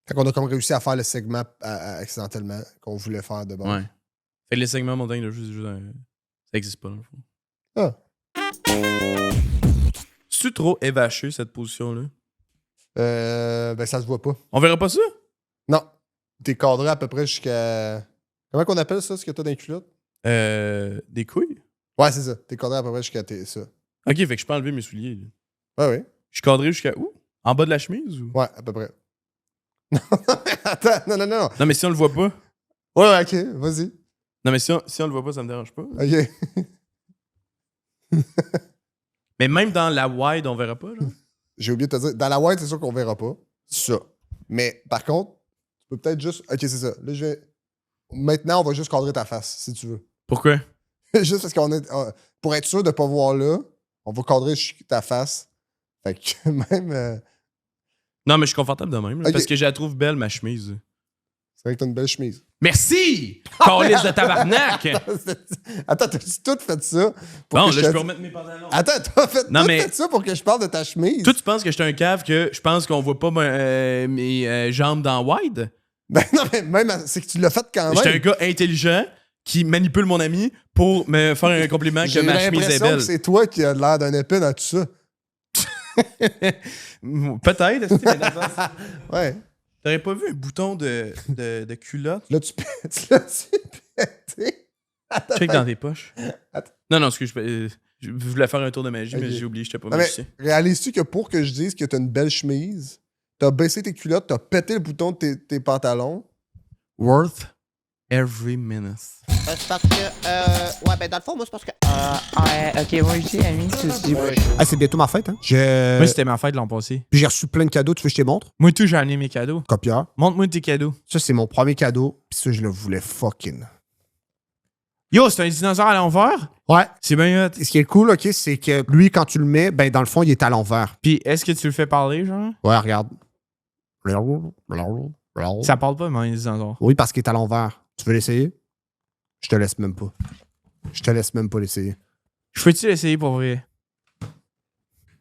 Fait qu'on a comme réussi à faire le segment accidentellement qu'on voulait faire de base. Ouais. Fait que les segments montagne de cheveux, c'est juste un. Ça existe pas, dans le fond. Ah. C'est-tu trop évaché, cette position-là? Ben ça se voit pas. On verra pas ça? Non. T'es cadré à peu près jusqu'à... Comment qu'on appelle ça, ce que t'as dans les culottes? Des couilles? Ouais, c'est ça. T'es cadré à peu près jusqu'à ça. Ok, fait que je peux enlever mes souliers. Là. Ouais, oui. Je suis cadré jusqu'à où? En bas de la chemise ou? Ouais, à peu près. Attends, non. Non, mais si on le voit pas. Ouais, ok, vas-y. Non, mais si on le voit pas, ça me dérange pas. Ok. Mais même dans la wide, on verra pas, là. J'ai oublié de te dire, dans la white, c'est sûr qu'on verra pas. Ça. Mais par contre, tu peux peut-être juste. Ok, c'est ça. Là, je vais. Maintenant, on va juste cadrer ta face, si tu veux. Pourquoi? Juste parce qu'on est. Pour être sûr de pas voir là, on va cadrer ta face. Fait que même. Non, mais je suis confortable de même, là, Ok. parce que je la trouve belle, ma chemise. C'est vrai que t'as une belle chemise. Merci! Calice de tabarnak! Attends, t'as-tu tout fait ça? Pour Bon, que là, te- je peux remettre mes pantalons. Attends, t'as fait, Non, tout mais- fait ça pour que je parle de ta chemise? Toi, tu penses que je suis un cave que je pense qu'on voit pas mes jambes dans wide? Ben non, mais même, c'est que tu l'as fait quand même. J'étais un gars intelligent qui manipule mon ami pour me faire un compliment que J'ai ma chemise est l'impression belle. que c'est toi qui as l'air d'un épée dans tout ça. Peut-être. Est-ce que t'as pas- Ouais. T'aurais pas vu un bouton de culotte? Là, tu pété. Attends, Check dans tes poches. Attends. Non, excuse, je voulais faire un tour de magie, mais Ok. j'ai oublié, j'étais pas Non, mais magicien. réalises-tu que pour que je dise que t'as une belle chemise, t'as baissé tes culottes, t'as pété le bouton de tes pantalons? Worth every minute. C'est parce que, ouais, ben dans le fond, moi, c'est parce que. Ok, moi je dis ami, tu dis. Ah, c'est bientôt ma fête, hein? Moi, c'était ma fête l'an passé. Puis j'ai reçu plein de cadeaux, tu veux que je te les montre? Moi, tout, j'ai amené mes cadeaux. Copieur. Montre-moi tes cadeaux. Ça, c'est mon premier cadeau, puis ça, je le voulais fucking. Yo, c'est un dinosaure à l'envers? Ouais. C'est bien hot. Ce qui est cool, OK, c'est que lui, quand tu le mets, ben dans le fond, il est à l'envers. Puis, est-ce que tu le fais parler, genre? Ouais, regarde. Ça parle pas, mais un dinosaure. Oui, parce qu'il est à l'envers. Tu veux l'essayer? Je te laisse même pas. Je te laisse même pas l'essayer. Je peux-tu l'essayer pour vrai?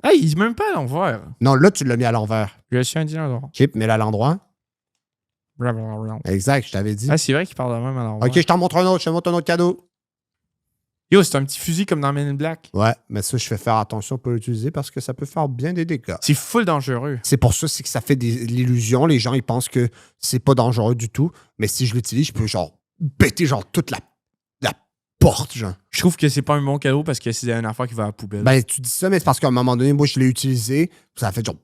Hey, il est même pas à l'envers. Non, là, tu l'as mis à l'envers. Je suis un dinosaure. OK, mets-le à l'endroit. Blablabla. Exact, je t'avais dit. Ah, c'est vrai qu'il parle de même à l'envers. OK, je t'en montre un autre. Je te montre un autre cadeau. Yo, c'est un petit fusil comme dans Men in Black. Ouais, mais ça, je fais faire attention pour l'utiliser parce que ça peut faire bien des dégâts. C'est full dangereux. C'est pour ça, c'est que ça fait l'illusion. Les gens, ils pensent que c'est pas dangereux du tout. Mais si je l'utilise, je peux genre péter genre toute la porte, genre. Je trouve que c'est pas un bon cadeau parce que c'est une affaire qui va à la poubelle. Ben, tu dis ça, mais c'est parce qu'à un moment donné, moi, je l'ai utilisé. Ça a fait genre.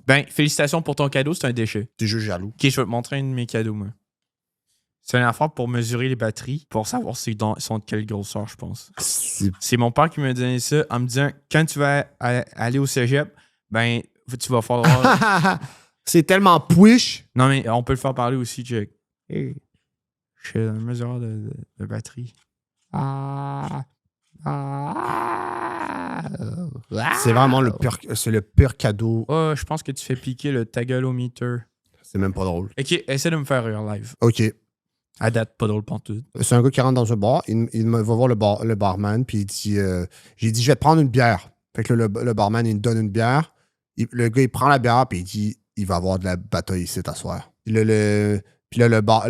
Ben, félicitations pour ton cadeau, c'est un déchet. T'es juste jaloux. Ok, je vais te montrer un de mes cadeaux, moi. C'est une affaire pour mesurer les batteries, pour savoir s'ils sont de quelle grosseur, je pense. C'est mon père qui m'a donné ça en me disant quand tu vas aller au cégep, ben, tu vas falloir. C'est tellement push. Non, mais on peut le faire parler aussi, Jack. Hey, je suis un mesureur de batterie. C'est vraiment le pire cadeau. Oh, je pense que tu fais piquer le tagalomètre. C'est même pas drôle. Ok, essaie de me faire rire live. OK. À date, pas drôle pantoute. C'est un gars qui rentre dans un bar. Il va voir le barman, puis il dit j'ai dit, je vais te prendre une bière. Fait que là, le barman, il me donne une bière. Le gars, il prend la bière, puis il dit il va avoir de la bataille ici t'asseoir. Puis là, le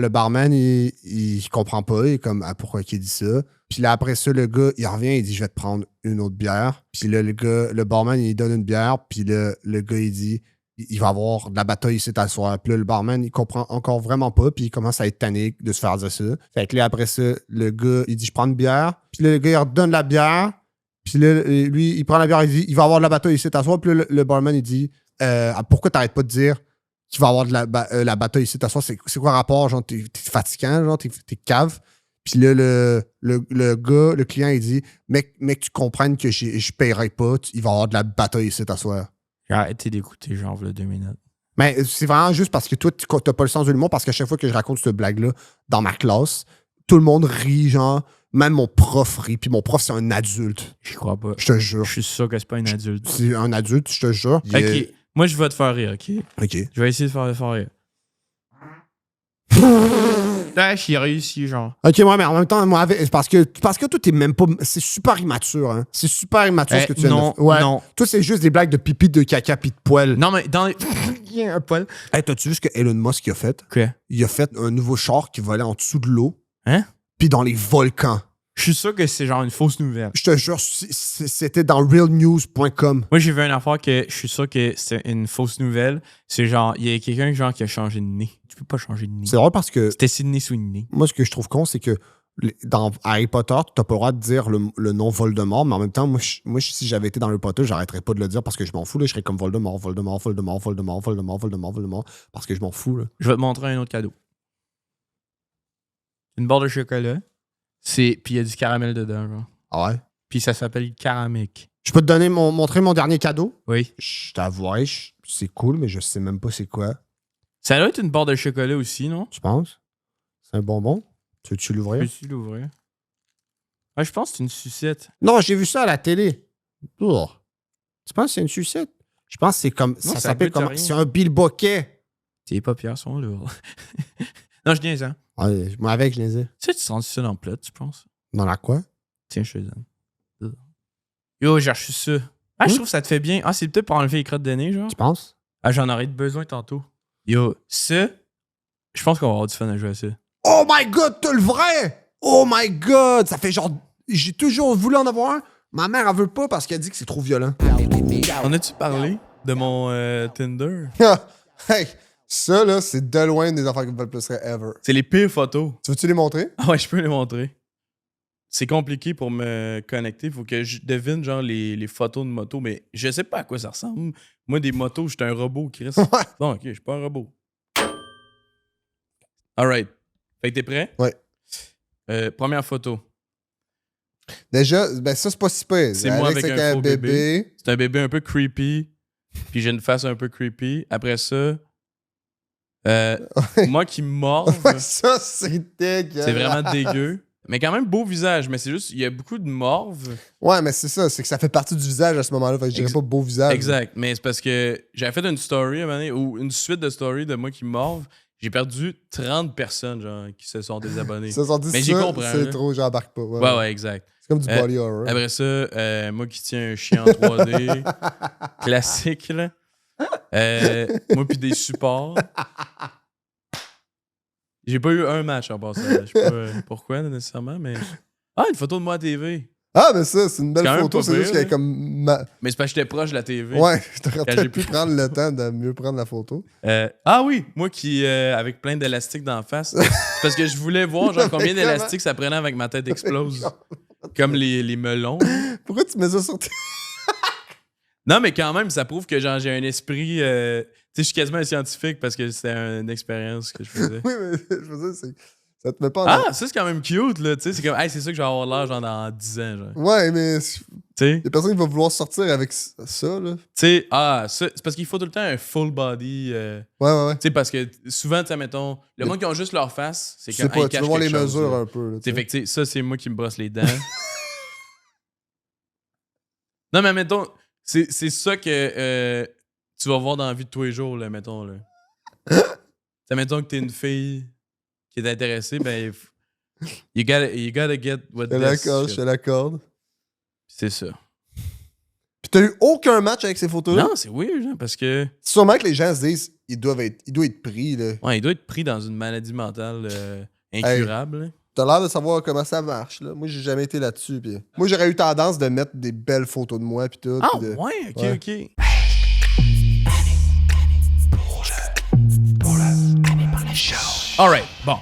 barman, il comprend pas. Il est comme pourquoi il dit ça. Puis là, après ça, le gars, il revient, il dit je vais te prendre une autre bière. Puis là, le barman, il donne une bière. Puis là, le gars, il dit il va avoir de la bataille ici t'asseoir. Puis là, le barman, il comprend encore vraiment pas. Puis il commence à être tanné de se faire dire ça. Fait que là, après ça, le gars, il dit je prends une bière. Puis là, le gars, il redonne la bière. Puis là, lui, il prend la bière, il dit il va avoir de la bataille ici t'asseoir. Puis là, le barman, il dit pourquoi t'arrêtes pas de dire qu'il va avoir de la bataille ici t'asseoir? C'est quoi le rapport? Genre, t'es fatigant, genre, t'es cave. Puis là, le gars, le client, il dit mec, tu comprennes que je paierai pas, il va avoir de la bataille ici t'asseoir. J'ai arrêté d'écouter, genre, là, 2 minutes. Mais c'est vraiment juste parce que toi, t'as pas le sens de l'humour, parce qu'à chaque fois que je raconte cette blague-là dans ma classe, tout le monde rit, genre, même mon prof rit, puis mon prof, c'est un adulte. Je crois pas. Je te jure. Je suis sûr que c'est pas un adulte. C'est un adulte, je te jure. Ok, moi, je vais te faire rire, ok? OK. Je vais essayer de faire rire. Dash, il a réussi, genre. OK, moi, mais en même temps, moi, parce que toi, t'es même pas. C'est super immature, hein. C'est super immature ce que tu viens non, de faire. Ouais. non. Toi, c'est juste des blagues de pipi, de caca, puis de poêle. Non, mais dans les... Il y a un poil. Hey, t'as-tu vu ce que Elon Musk a fait? Quoi? Il a fait un nouveau char qui volait en dessous de l'eau. Hein? Puis dans les volcans. Je suis sûr que c'est genre une fausse nouvelle. Je te jure, c'était dans realnews.com. Moi, j'ai vu une affaire que je suis sûr que c'est une fausse nouvelle. C'est genre, il y a quelqu'un genre qui a changé de nez. Tu peux pas changer de nez. C'est drôle parce que C'était Sidney Sweeney. moi, ce que je trouve con, c'est que dans Harry Potter, t'as pas le droit de dire le nom Voldemort, mais en même temps, moi, si j'avais été dans Harry Potter, j'arrêterais pas de le dire parce que je m'en fous. Là, je serais comme Voldemort, parce que je m'en fous. Là. Je vais te montrer un autre cadeau. Une barre de chocolat. Puis il y a du caramel dedans, genre. Ah ouais? Puis ça s'appelle Caramic. Je peux te montrer mon dernier cadeau? Oui. Je t'avouerai, c'est cool, mais je sais même pas c'est quoi. Ça doit être une barre de chocolat aussi, non? Tu penses? C'est un bonbon? Tu veux-tu l'ouvrir? Peux-tu l'ouvrir? Ouais, je pense que c'est une sucette. Non, j'ai vu ça à la télé. Oh. Tu penses que c'est une sucette? Je pense que c'est comme. Non, ça ça s'appelle goûte comme. rien. C'est un bilboquet. Tes paupières sont lourdes. Non, je niaise, hein. Ouais, moi avec, je les ai. Tu sais, tu sens ça dans le plat, tu penses? Dans la quoi? Tiens, je te donne. Yo, j'ai reçu ça. Ah, je trouve que ça te fait bien. Ah, c'est peut-être pour enlever les crottes de nez, genre. Tu penses? Ah, j'en aurais besoin tantôt. Yo, ça, je pense qu'on va avoir du fun à jouer à ça. Oh my god, t'as le vrai! Oh my god! Ça fait genre. J'ai toujours voulu en avoir un. Ma mère, elle veut pas parce qu'elle dit que c'est trop violent. On a-tu parlé de mon Tinder? Hey, ça, là, c'est de loin des affaires qui me veulent plus ever. C'est les pires photos. Tu veux-tu les montrer? Ah ouais, je peux les montrer. C'est compliqué pour me connecter. Faut que je devine genre les photos de moto, mais je sais pas à quoi ça ressemble. Moi, des motos, j'étais un robot, Chris. Bon, ok, je suis pas un robot. Alright. Fait que t'es prêt? Ouais. Première photo. Déjà, ben ça, c'est pas si pire. C'est moi Alex avec un faux bébé. bébé. C'est un bébé un peu creepy. Puis j'ai une face un peu creepy. Après ça, moi qui morve. Ouais, ça, c'est dégueulasse. C'est vraiment dégueu. Mais quand même beau visage. Mais c'est juste, il y a beaucoup de morve. Ouais, mais c'est ça, c'est que ça fait partie du visage à ce moment-là. Fait que je dirais pas beau visage. Exact. Mais c'est parce que j'avais fait une story à un moment donné, ou une suite de stories de moi qui morve. J'ai perdu 30 personnes genre, qui se sont désabonnées. Ça sont dit Mais ça, j'y comprends, c'est là. trop, j'embarque pas. Ouais, exact. C'est comme du body horror. Après ça, moi qui tiens un chien en 3D. Classique, là. Moi puis des supports. J'ai pas eu un match en passant. Je sais pas pourquoi nécessairement, mais. Ah, une photo de moi à TV. Ah, mais ça, c'est une C'est belle quand même photo. pas C'est juste pire, qu'elle est comme. Mais c'est parce que j'étais proche de la TV. Ouais, t'aurais j'ai peut-être pu pu- prendre le temps de mieux prendre la photo. Ah oui, moi qui, avec plein d'élastiques d'en face. C'est parce que je voulais voir genre combien Mais comment? d'élastiques ça prenait avec ma tête explose. Comme les melons. Pourquoi tu mets ça sur tes. Non, mais quand même, ça prouve que genre j'ai un esprit. Tu sais, je suis quasiment un scientifique parce que c'était une expérience que je faisais. Oui, mais je veux dire, ça te met pas en. Ah, ça c'est quand même cute, là. Tu sais, c'est comme, hey, c'est ça que je vais avoir l'air genre dans 10 ans, genre. Ouais, mais. Tu sais? Y'a personne qui va vouloir sortir avec ça, là. Tu sais, ça, c'est parce qu'il faut tout le temps un full body. Ouais. Tu sais, parce que souvent, tu sais, mettons, le monde qui ont juste leur face, c'est Tu comme, sais pas, hey, tu cache veux voir les quelque chose, mesures là. un peu, là. Tu sais, fait que, tu sais, ça, c'est moi qui me brosse les dents. Non, mais mettons, c'est ça que tu vas voir dans la vie de tous les jours, là, mettons, là. Ça, mettons que t'es une fille qui est intéressée, ben, you gotta get what Je te this l'accorde, je shit. te l'accorde. C'est ça. Pis t'as eu aucun match avec ces photos-là? Non, c'est weird, hein, parce que, Sûrement que les gens se disent, il doit être pris, là. ouais, il doit être pris dans une maladie mentale incurable, là. T'as l'air de savoir comment ça marche, là. Moi, j'ai jamais été là-dessus, pis... Moi, j'aurais eu tendance de mettre des belles photos de moi, pis tout. Ah, pis de... ouais, ok, Ouais. ok. Alright, bon.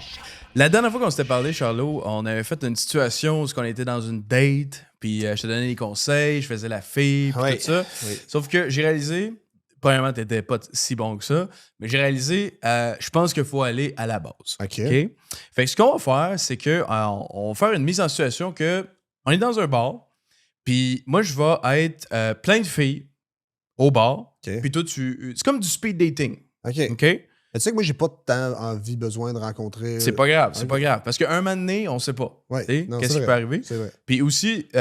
La dernière fois qu'on s'était parlé, Charlot, on avait fait une situation où on était dans une date, puis je te donnais des conseils, je faisais la fille, puis Oui. tout ça. Oui. Sauf que j'ai réalisé, premièrement, t'étais pas si bon que ça, mais j'ai réalisé, je pense qu'il faut aller à la base. OK. OK? Fait que ce qu'on va faire, c'est que on va faire une mise en situation que on est dans un bar, puis moi, je vais être plein de filles au bar, OK. puis toi, c'est comme du speed dating. OK. OK? Mais tu sais que moi, j'ai pas tant envie, besoin de rencontrer... C'est pas grave, c'est ok. pas grave. Parce qu'un moment donné, on sait pas. Ouais. Tu sais, Non, qu'est-ce c'est qui vrai. peut arriver? C'est vrai. Puis aussi, tu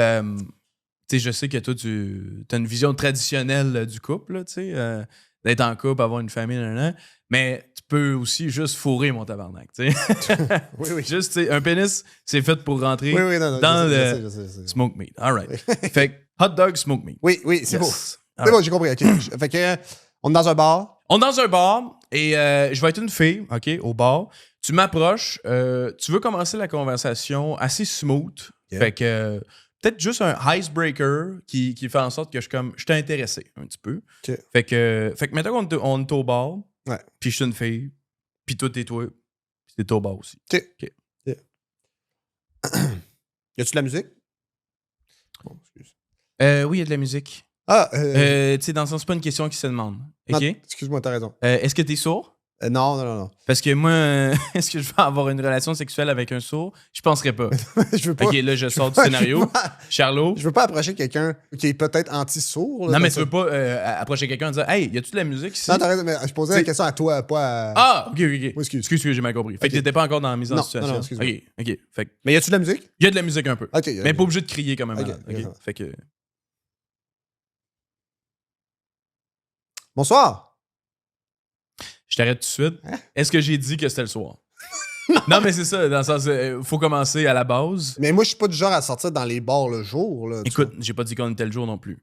sais, je sais que toi, tu as une vision traditionnelle du couple, là, tu sais, d'être en couple, avoir une famille, mais tu peux aussi juste fourrer mon tabarnak, tu sais. Oui, oui. Juste, tu sais, un pénis, c'est fait pour rentrer Oui, non, dans je le sais, je sais. smoke meat. All right. Fait que hot dog, smoke meat. Oui, c'est beau. Yes. C'est bon, j'ai compris. OK. Fait que, on est dans un bar. On est dans un bar et je vais être une fille, OK, au bar. Tu m'approches, tu veux commencer la conversation assez smooth. Ok. Fait que peut-être juste un icebreaker qui fait en sorte que je t'ai intéressé un petit peu. Ok. Fait que mettons qu'on est au bar, Ouais. puis je suis une fille, puis toi, t'es toi, puis t'es au bar aussi. OK. OK. Y a-tu de la musique? Bon, excuse. Oui, il y a de la musique. Ah, Tu sais, dans le sens, c'est pas une question qui se demande. non, OK? excuse-moi, t'as raison. Est-ce que t'es sourd? Non. Parce que moi, est-ce que je vais avoir une relation sexuelle avec un sourd? Je penserais pas. Je veux pas... OK, là, je sors du scénario. Charlot? Je veux pas approcher quelqu'un qui est peut-être anti-sourd. là, Non, mais dans tu veux pas approcher quelqu'un et dire « Hey, y a-tu de la musique ici? Non, t'as raison, mais je posais la C'est- question à toi, pas à... Ah, OK. Oui, excuse. Excuse, j'ai mal compris. Fait que Ok. t'étais pas encore dans la mise en Non, situation. non, excuse-moi. OK. Fait que Mais y a-tu de la musique? y a de la musique un peu. OK. Mais pas obligé de crier comme un Ok, malade. ok, OK? ça va. Fait que... Bonsoir. Je t'arrête tout de suite. Est-ce que j'ai dit que c'était le soir? Non, mais c'est ça. Dans le sens, faut commencer à la base. Mais moi, je suis pas du genre à sortir dans les bars le jour. Là, tu Écoute, j'ai pas dit qu'on était le jour non plus.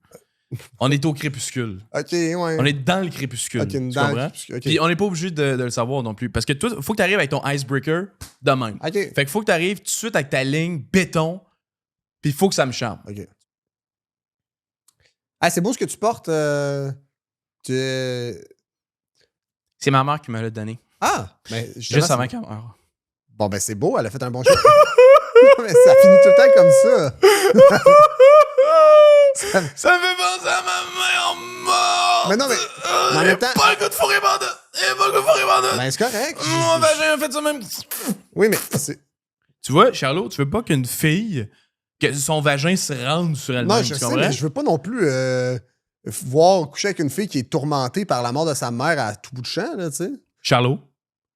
On est au crépuscule. Ok, ouais. On est dans le crépuscule. Ok, tu dans le comprends? crépuscule, ok. Puis on n'est pas obligé de le savoir non plus. Parce que toi, faut que tu arrives avec ton icebreaker de même. Ok. Fait qu'il faut que tu arrives tout de suite avec ta ligne béton. Puis il faut que ça me charme. Ok. Ah, c'est beau ce que tu portes. C'est ma mère qui me l'a donné. Ah! Mais justement, Juste avant qu'elle meure. Bon, ben c'est beau, elle a fait un bon choix. Mais ça finit tout le temps comme ça. Ça me fait penser à ma mère morte! Mais non, mais en même temps. Pas le coup de forêt bandit! Pas le coup de forêt bandit! Ben, c'est correct. Mon vagin a fait ça même. Oui, mais c'est. Tu vois, Charlot, tu veux pas qu'une fille, que son vagin se rende sur elle-même, Non, je tu sais, comprends? mais je veux pas non plus voir coucher avec une fille qui est tourmentée par la mort de sa mère à tout bout de champ, là, tu sais. Charlot,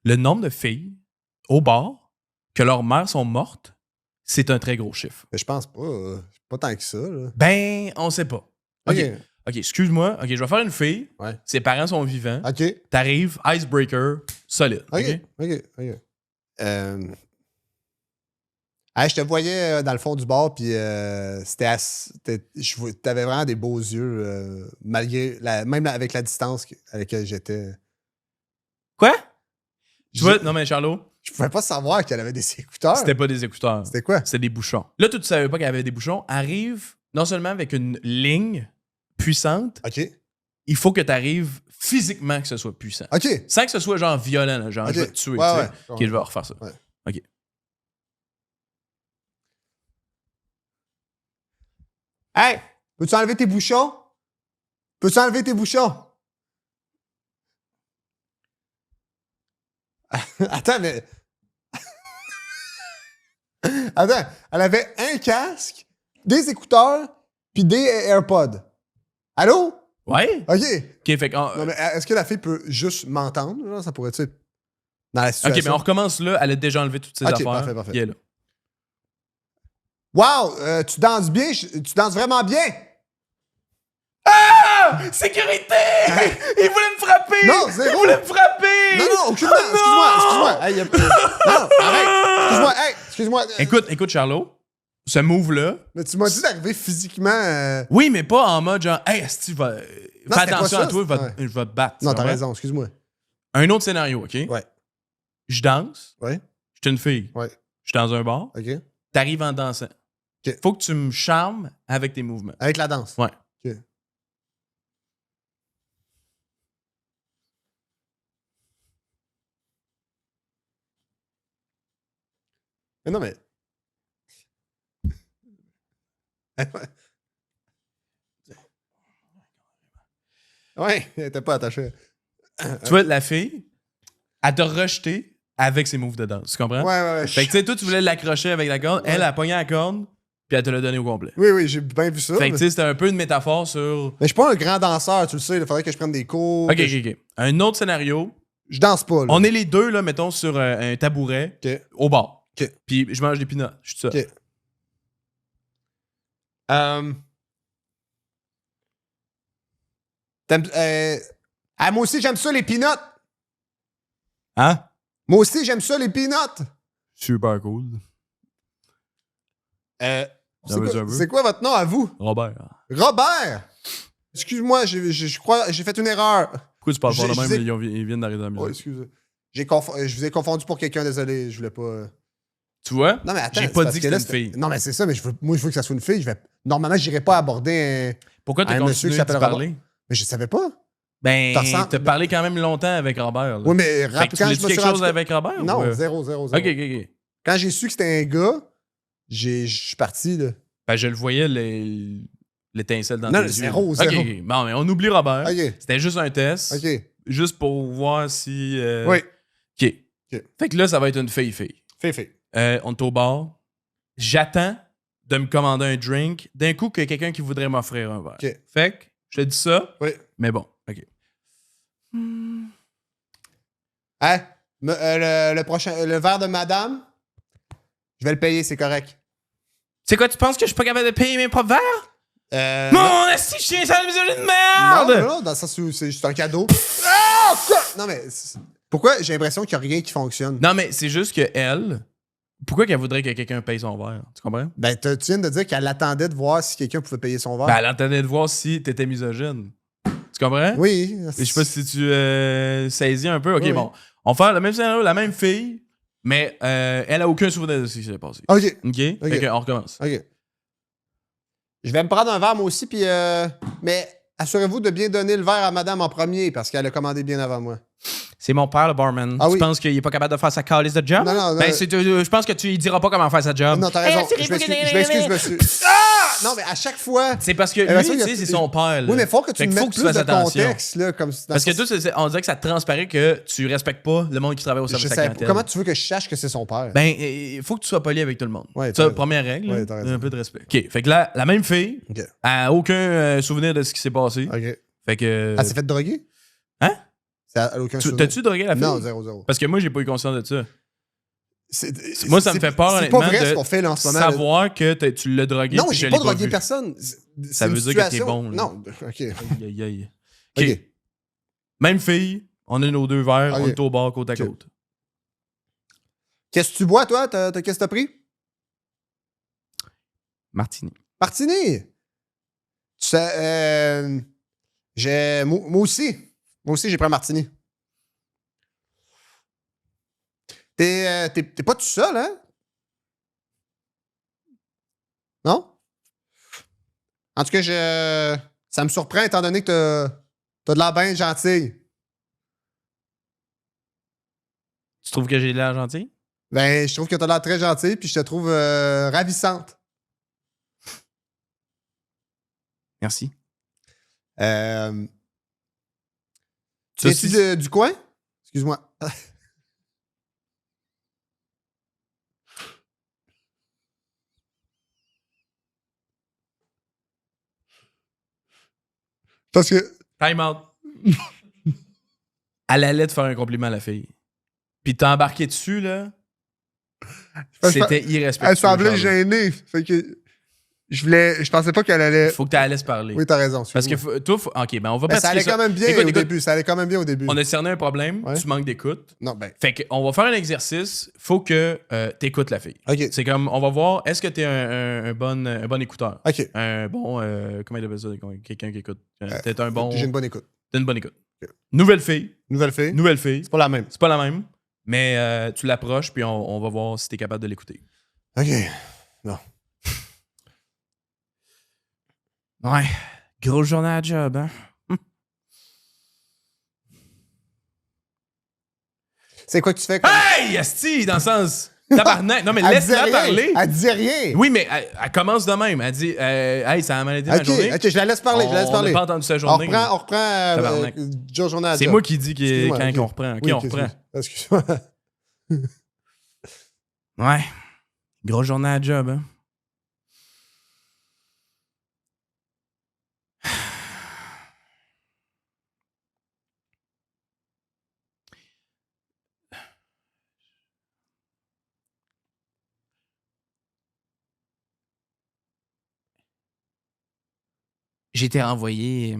le nombre de filles au bar que leurs mères sont mortes, c'est un très gros chiffre. Mais je pense pas. Pas tant que ça, là. Ben, on sait pas. OK, Ok. OK, excuse-moi. OK, je vais faire une fille. Ouais. Ses parents sont vivants. Ok. T'arrives, icebreaker, solide. Ok. OK? Ok. Ok. Hey, je te voyais dans le fond du bar, puis t'avais vraiment des beaux yeux, malgré même avec la distance à laquelle j'étais. Quoi? Tu vois, non mais Charlot, Je pouvais pas savoir qu'elle avait des écouteurs. c'était pas des écouteurs. C'était quoi? C'était des bouchons. Là, toi, tu savais pas qu'elle avait des bouchons. Arrive non seulement avec une ligne puissante, OK. il faut que tu arrives physiquement que ce soit puissant. OK. Sans que ce soit genre violent, là, genre Ok. je vais te tuer. Ouais, tu sais. ouais. Ok, je vais refaire ça. Ouais. Ok. Hey! Peux-tu enlever tes bouchons? Peux-tu enlever tes bouchons? Attends, mais. Attends, elle avait un casque, des écouteurs, puis des AirPods. Allô? Ouais? OK. Ok, fait que, Non, mais est-ce que la fille peut juste m'entendre? Genre, ça pourrait-tu être dans la situation? ok, mais on recommence là. Elle a déjà enlevé toutes ses Ok, affaires. parfait, parfait. Puis elle est là. Wow! Tu danses bien? Tu danses vraiment bien? Ah! Sécurité! Il voulait me frapper! Non, zéro! Il voulait me frapper! Non, non, aucunement! Excuse-moi! Hey, non, arrête! Excuse-moi! Écoute, Charlot, ce move-là. Mais tu m'as dit d'arriver physiquement. Oui, mais pas en mode genre, hey, Asti, fais c'était pas attention ça, à toi, ouais. je vais te battre. Non, tu t'as comprends? raison, excuse-moi. Un autre scénario, OK? Ouais. Je danse. Ouais. Je suis une fille. Ouais. Je suis dans un bar. OK. T'arrives en dansant. OK. Faut que tu me charmes avec tes mouvements. Avec la danse. Ouais. OK. Mais non, mais. Ouais, elle était pas attachée. Tu vois, la fille, elle t'a rejeté avec ses moves de danse. Tu comprends? Ouais. Fait que tu sais, toi, tu voulais l'accrocher avec la corde. Elle a pogné la corde, puis elle te l'a donné au complet. Oui, j'ai bien vu ça. Fait que mais tu sais, c'était un peu une métaphore sur. je suis pas un grand danseur, tu le sais. Il faudrait que je prenne des cours. Ok. Un autre scénario. Je danse pas, là. On est les deux, là, mettons, sur un tabouret OK. au bar. OK. Puis je mange des peanuts. Je suis ça. OK. Moi aussi, j'aime ça, les peanuts. Hein? Moi aussi, j'aime ça, les peanuts. Super cool. C'est quoi votre nom à vous? Robert. Robert! Excuse-moi, je crois j'ai fait une erreur. Pourquoi tu parles pas Je de sais- même? Ils viennent d'arriver à la maison. Oh, excusez. Je vous ai confondu pour quelqu'un, désolé. Je voulais pas. Tu vois? Non, mais attends. J'ai c'est pas parce dit que là, c'était une fille. Non, mais c'est ça, mais moi, je veux que ça soit une fille. Normalement, j'irais pas aborder Pourquoi t'as un monsieur continué qui de s'appelle parler? Mais je savais pas. Ben, T'as ressens- t'as parlé quand même longtemps avec Robert. Là. Oui, mais Fait que tu quand voulais je me quelque suis chose rendu... avec Robert? Non, ou... zéro. Ok. Quand j'ai su que c'était un gars, je suis parti, là. Ben, je le voyais, l'étincelle dans Non, tes zéro, yeux. zéro. Ok. Bon, mais on oublie Robert. OK. C'était juste un test. OK. Juste pour voir si... Oui. OK. OK. Fait que là, ça va être une fille. Fait. On est au bar. J'attends de me commander un drink. D'un coup, qu'il y a quelqu'un qui voudrait m'offrir un verre. OK. Fait que je te dis ça. Oui. Mais bon, OK. Hein? Le verre de madame, je vais le payer, c'est correct. C'est quoi, tu penses que je suis pas capable de payer mes propres verres? Non, Mon esti chien, ça me de merde! non, dans le sens où c'est juste un cadeau. Ah! Quoi? Non, mais pourquoi j'ai l'impression qu'il n'y a rien qui fonctionne? Non, mais c'est juste que elle, Pourquoi qu'elle voudrait que quelqu'un paye son verre? Tu comprends? Ben, tu viens de dire qu'elle attendait de voir si quelqu'un pouvait payer son verre. Ben, elle entendait de voir si t'étais misogyne. Tu comprends? Oui. Et je sais pas si tu saisis un peu. OK, Oui, bon. On fait le même scénario, la même fille, mais elle a aucun souvenir de ce qui s'est passé. OK. OK? Fait qu'on recommence. OK. Je vais me prendre un verre, moi aussi, puis... mais assurez-vous de bien donner le verre à madame en premier, parce qu'elle a commandé bien avant moi. C'est mon père, le barman. Ah tu oui. penses qu'il est pas capable de faire sa calice de job? Non, non, non. Ben, je pense que tu lui diras pas comment faire sa job. Non, t'as raison. Je m'excuse, monsieur. Non, mais à chaque fois... C'est parce que ben, lui, ça, il y a- tu sais, c'est son père. là. Oui, mais faut que tu Fait me faut mettes que tu plus fasses de attention. contexte, là, comme... Parce que toi, on dirait que ça transparaît que tu respectes pas le monde qui travaille au service Je à sais, clientèle. comment tu veux que je sache que c'est son père? Ben, il faut que tu sois poli avec tout le monde. Ouais, Ça, t'as raison. première règle. Ouais, là, t'as raison. un peu de respect. OK. Fait que là, la même fille, OK. elle a aucun souvenir de ce qui s'est passé. OK. Fait que. Elle s'est fait droguer? Hein? Elle a aucun souvenir. T'as-tu drogué la fille? Non, 0-0. Parce que moi, j'ai pas eu conscience de ça. Moi, ça me fait peur, C'est pas honnêtement, vrai de ce qu'on fait là en ce moment. là. Savoir que tu l'as drogué. Non, puis j'ai je pas l'ai drogué vu. personne. Ça veut dire que t'es bon, là. Non, OK. Aïe, aïe. OK. OK. Même fille, on a nos deux verres, OK. on est au bar côte à OK. côte. Qu'est-ce que tu bois, toi? Qu'est-ce que t'as pris? Martini. Martini! Tu sais, moi aussi. Moi aussi, j'ai pris un martini. T'es pas tout seul, hein? Non? En tout cas, ça me surprend étant donné que t'as de l'air bien gentil. Tu trouves que j'ai l'air gentil? Ben, je trouve que t'as l'air très gentil, puis je te trouve ravissante. Merci. Tu viens du coin? Excuse-moi. Parce que... Time out. Elle allait te faire un compliment à la fille. Puis t'as embarqué dessus, là. C'était irrespectueux. Elle semblait Charles. gênée. Fait que je pensais pas qu'elle allait... Faut que tu laisses parler. Oui, t'as raison. Parce que excuse-moi. toi, OK, ben on va Ben, ça pratiquer allait quand même bien Écoute, au écoute, début. Ça allait quand même bien au début. On a cerné un problème, Ouais. tu manques d'écoute. Non, ben... Fait qu'on va faire un exercice, faut que t'écoutes la fille. OK. C'est comme, on va voir, est-ce que t'es un bon écouteur? OK. Un bon, comment il appelle ça, quelqu'un qui écoute? T'es un bon... J'ai une bonne écoute. T'as une bonne écoute. Ok. Nouvelle fille, Nouvelle fille. c'est C'est pas la même. pas la même, mais tu l'approches, puis on va voir si t'es capable de l'écouter. OK. Ouais. Grosse journée à job, hein? C'est quoi que tu fais comme... Hey, Asti, dans le sens... Tabarnak! Non, mais Elle disait laisse-la rien. parler! Elle dit rien. Oui, mais elle commence de même. Elle dit hey, ça a mal été ma OK, journée. OK, je la laisse parler. Je la laisse On parler. n'a pas entendu sa On journée. reprend Tabarnak. journée à C'est job. moi qui dis Excuse-moi, quand ok. on reprend. OK, Oui, on reprend. Excuse-moi. Ouais. Grosse journée à job, hein? J'ai été renvoyé.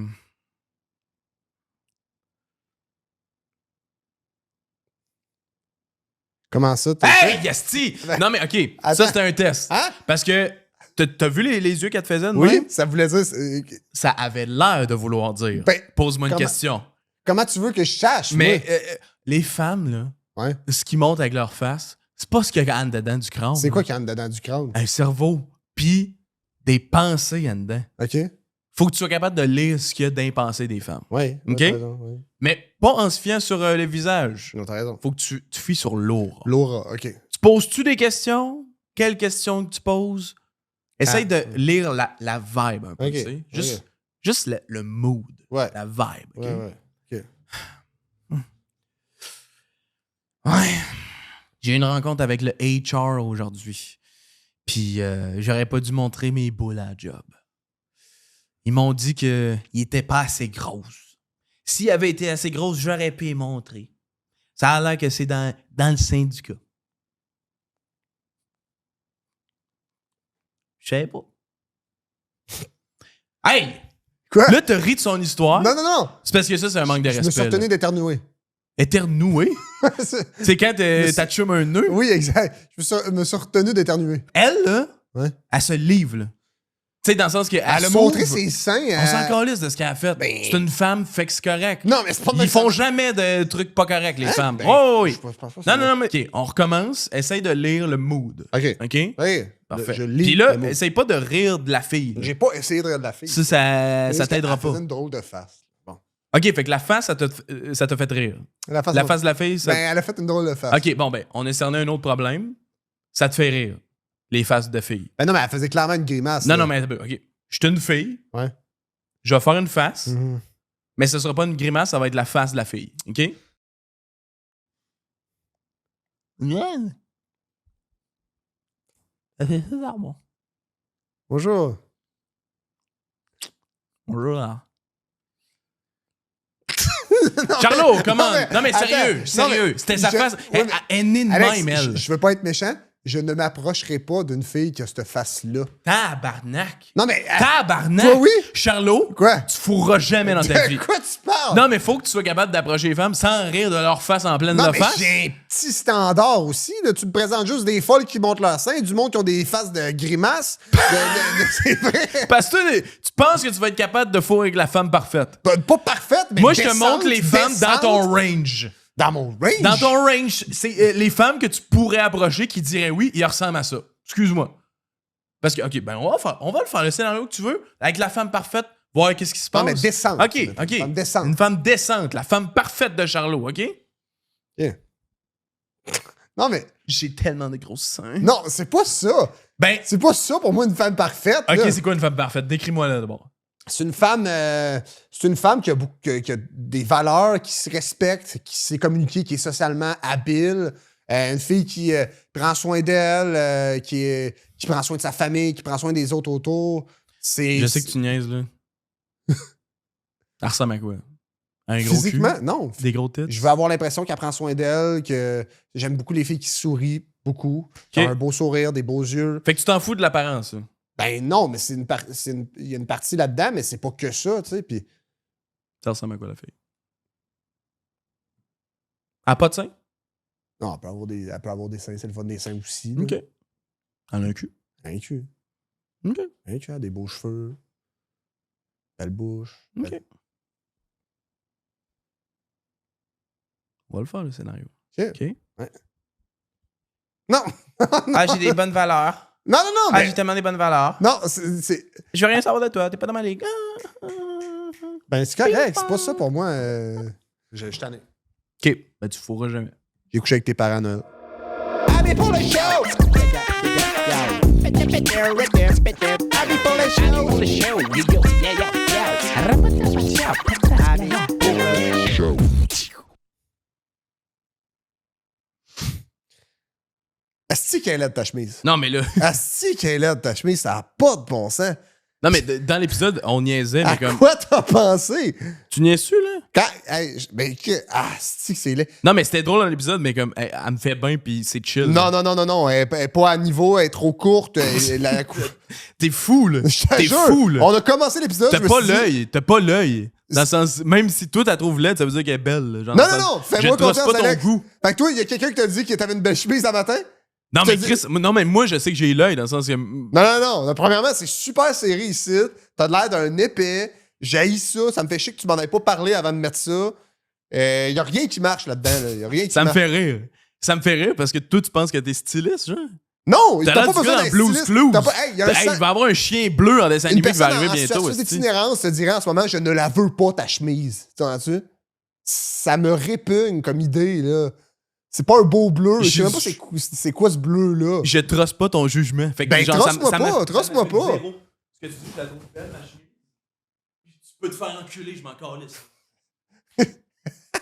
Comment ça? t'as Hey, fait? Yasti! Non, mais OK, Attends. ça, c'était un test. Hein? Parce que t'as vu les yeux qu'elle te faisait de Oui, même? ça voulait dire... Ça avait l'air de vouloir dire. Ben, Pose-moi une comment- question. comment tu veux que je sache, Mais moi? les femmes, là, Ouais. ce qui monte avec leur face, c'est pas ce qu'il y a en dedans du crâne. C'est quoi qui rentre dedans du crâne? Un cerveau, puis des pensées en dedans. OK? Faut que tu sois capable de lire ce qu'il y a dans les pensées des femmes. Oui. OK? T'as raison, oui. Mais pas en se fiant sur le visage. Non, t'as raison. Faut que tu fies sur l'aura. Laura, OK. Tu poses-tu des questions? Quelles questions que tu poses? Essaye de lire la vibe un peu, OK. tu sais. Juste, OK. juste le mood, Ouais. la vibe. OK? Ouais. Ouais. J'ai une rencontre avec le HR aujourd'hui. Puis j'aurais pas dû montrer mes boules à la job. Ils m'ont dit qu'ils étaient pas assez grosses. S'ils avaient été assez grosses, j'aurais pu les montrer. Ça a l'air que c'est dans le syndicat. Je savais pas. Hey! Quoi? Là, t'as ri de son histoire. Non. C'est parce que ça, c'est un manque de Je me suis respect. retenu là. d'éternuer. Éternuer? C'est quand t'as chum un nœud? Oui, exact. Je me suis retenu d'éternuer. Elle, là, Ouais. elle se livre, là. Tu sais, dans le sens qu'elle Elle a s'ouvre. montré ses seins. On s'en calisse de ce qu'elle a fait. Ben- C'est une femme, fait que c'est correct. Non, mais c'est pas Ils font jamais de trucs pas corrects, les femmes. Oh, oui. Je pense pas Non, mais OK, on recommence. Essaye de lire le mood. OK. OK? Oui. Parfait. Je lis. Puis là, le mot. essaye pas de rire de la fille. là. J'ai pas essayé de rire de la fille. Ça t'aidera Elle faisait pas. une drôle de face. Bon. OK, fait que la face, ça t'a fait rire. La face, La face de la fille, ça... Ben, elle a fait une drôle de face. OK, bon, ben, on a cerné un autre problème. Ça te fait rire. Les faces de filles. Ben non, mais elle faisait clairement une grimace. Non, là. non, mais OK. Je suis une fille. Ouais. Je vais faire une face, Mhm. mais ce sera pas une grimace, ça va être la face de la fille. OK? Bonjour. Bonjour. Charlot, comment? Non, mais sérieux, attends, sérieux. non, mais C'était sa je- face. ouais, Elle mais- est née de Alex, même, elle. je veux pas être méchant. Je ne m'approcherai pas d'une fille qui a cette face-là. Tabarnak. Non, mais. Tabarnak. Toi, oui? Charlot, Quoi? tu fourras jamais dans ta vie. De quoi tu parles? Non, mais faut que tu sois capable d'approcher les femmes sans rire de leur face en pleine Non, de mais face. j'ai un petit standard aussi. Là. Tu me présentes juste des folles qui montent leur sein, du monde qui ont des faces de grimaces. C'est vrai. Parce que toi, tu penses que tu vas être capable de fourrer avec la femme parfaite. Pas parfaite, mais Moi, je te décente, montre les femmes dans décente. ton range. Dans mon range? Dans ton range, c'est les femmes que tu pourrais approcher qui diraient oui, ils ressemblent à ça. Excuse-moi. Parce que, OK, ben on va le faire, le scénario que tu veux, avec la femme parfaite, voir qu'est-ce qui se passe. Non, mais décente. OK, Une OK. femme décente. Une femme décente, la femme parfaite de Charlot, OK? Non, mais. J'ai tellement de grosses seins. Non, c'est pas ça. Ben, C'est pas ça pour moi, une femme parfaite. OK, là. c'est quoi une femme parfaite? Décris-moi là d'abord. C'est une femme, qui a, qui a des valeurs, qui se respecte, qui sait communiquer, qui est socialement habile. Une fille qui prend soin d'elle, qui prend soin de sa famille, qui prend soin des autres autour. Je sais que tu niaises, là. Elle ressemble à quoi? À un gros Physiquement, cul? non. Des gros têtes? Je veux avoir l'impression qu'elle prend soin d'elle, que j'aime beaucoup les filles qui sourient beaucoup, qui ont un beau sourire, des beaux yeux. Fait que tu t'en fous de l'apparence, là. Ben non, mais il y a une partie là-dedans, mais c'est pas que ça, tu sais. Puis Ça ressemble à quoi, la fille? Elle a pas de seins? non, elle peut avoir des seins, c'est le fun des seins aussi. là. OK. Elle a un cul? Un cul. OK. Un cul, des beaux cheveux. Belle bouche. OK. On va le faire, le scénario. OK. OK? Non! Ah, j'ai des bonnes valeurs. Non, non, non, Ah, mais... j'ai tellement des bonnes valeurs. Non, c'est... Je veux rien savoir de toi, t'es pas dans ma ligue. Ben, c'est correct, c'est pas ça pour moi. Je t'en ai. OK. Ben, tu fourras jamais. J'ai couché avec tes parents à Noël. Abby pour le show! Abby pour le show! Pour le show, Abby pour le show! Asti qu'elle est laide ta chemise. Non, mais là... Asti qu'elle est laide ta chemise, ça a pas de bon sens. Non, mais dans l'épisode, on niaisait, mais À comme... quoi t'as pensé? Tu niaises-tu, là? Quand... Hey, asti que c'est laid. Non, mais c'était drôle dans l'épisode, mais comme, elle me fait bien, puis c'est chill. Non, là. non, elle est pas à niveau, elle est trop courte. T'es fou, là. Je te T'es jure, fou, là. on a commencé l'épisode. T'as je me pas suis dit- l'œil. T'as pas l'œil. Dans le sens... Même si toi, t'as trouvé laide, ça veut dire qu'elle est belle. là. Genre, Non, dans le non, sens- non, fais-moi Je trosse confiance, pas ton Alex. goût. Fait que toi, il y a quelqu'un qui t'a dit que t'avais une belle chemise un matin? Non, Je mais te Chris... Non, mais moi, je sais que j'ai l'œil, dans le sens que... Non. Premièrement, c'est super serré ici. T'as l'air d'un épais. J'haïs ça. Ça me fait chier que tu m'en avais pas parlé avant de mettre ça. Y a rien qui marche là-dedans. Là. Y a rien qui Ça me marche. fait rire. Ça me fait rire parce que toi, tu penses que t'es styliste, genre. Non, T'as t'as l'air pas du besoin gars d'un dans Blues styliste. Clues. T'as pas- Hey, y a un Hey, sang- il va y avoir un chien bleu en dessin Une animé qui va personne arriver en bientôt. situation esti. d'itinérance te dirait en ce moment, je ne la veux pas, ta chemise. Tu vois-tu? Ça me répugne comme idée, là. C'est pas un beau bleu. Je sais même pas c'est quoi ce bleu-là. Je trosse pas ton jugement. Fait que, Ben, genre, trosse-moi ça pas, me- trosse-moi ça me fait pas. zéro. Ce que tu dis, je la trouve belle, ma chemise. Tu peux te faire enculer, je m'en calisse.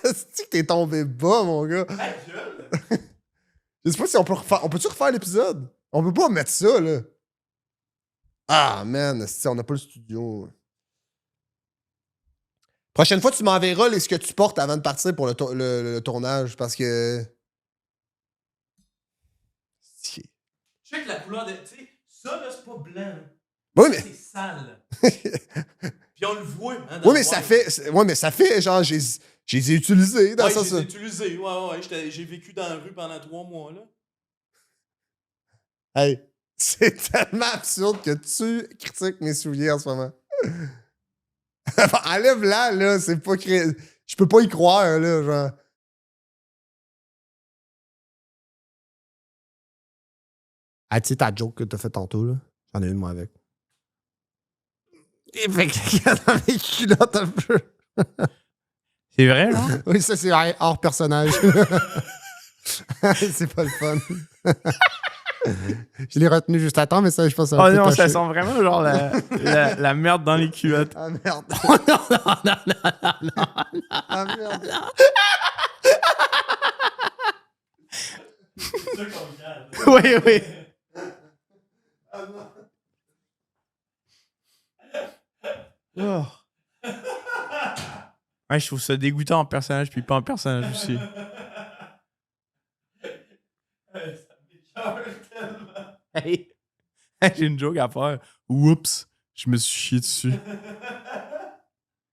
C'est que t'es tombé bas, mon gars. Je sais pas si on peut refaire. On peut-tu refaire l'épisode? On peut pas mettre ça, là. Ah, man, on n'a pas le studio. Prochaine fois, tu m'enverras ce que tu portes avant de partir pour le tournage, parce que... Check la couleur de. Tu sais, ça, là, c'est pas blanc. Oui, mais... C'est sale. Puis on le voit, hein. Oui, mais ça fait... Ouais, mais ça fait, genre, j'ai Je les ai utilisés dans Ouais, ça. je les ai utilisés. Ouais. J'ai vécu dans la rue pendant 3 mois, là. Hey, c'est tellement absurde que tu critiques mes souliers en ce moment. Enlève-la, là, c'est pas je peux pas y croire, là, genre. Ah, tu sais, ta joke que t'as fait tantôt, là, j'en ai une, moi, avec. Et fait que dans mes culottes un peu. C'est vrai, là? Oui, ça, c'est hors personnage. C'est pas le fun. Je l'ai retenu juste à temps, mais ça, je pense que ça Oh va non, touché. ça sent vraiment genre la merde dans les culottes. Ah, merde. non. Ah, merde. Oui. Oh. Ouais, je trouve ça dégoûtant en personnage, puis pas en personnage aussi. Hey, j'ai une joke à faire. Oups, je me suis chié dessus.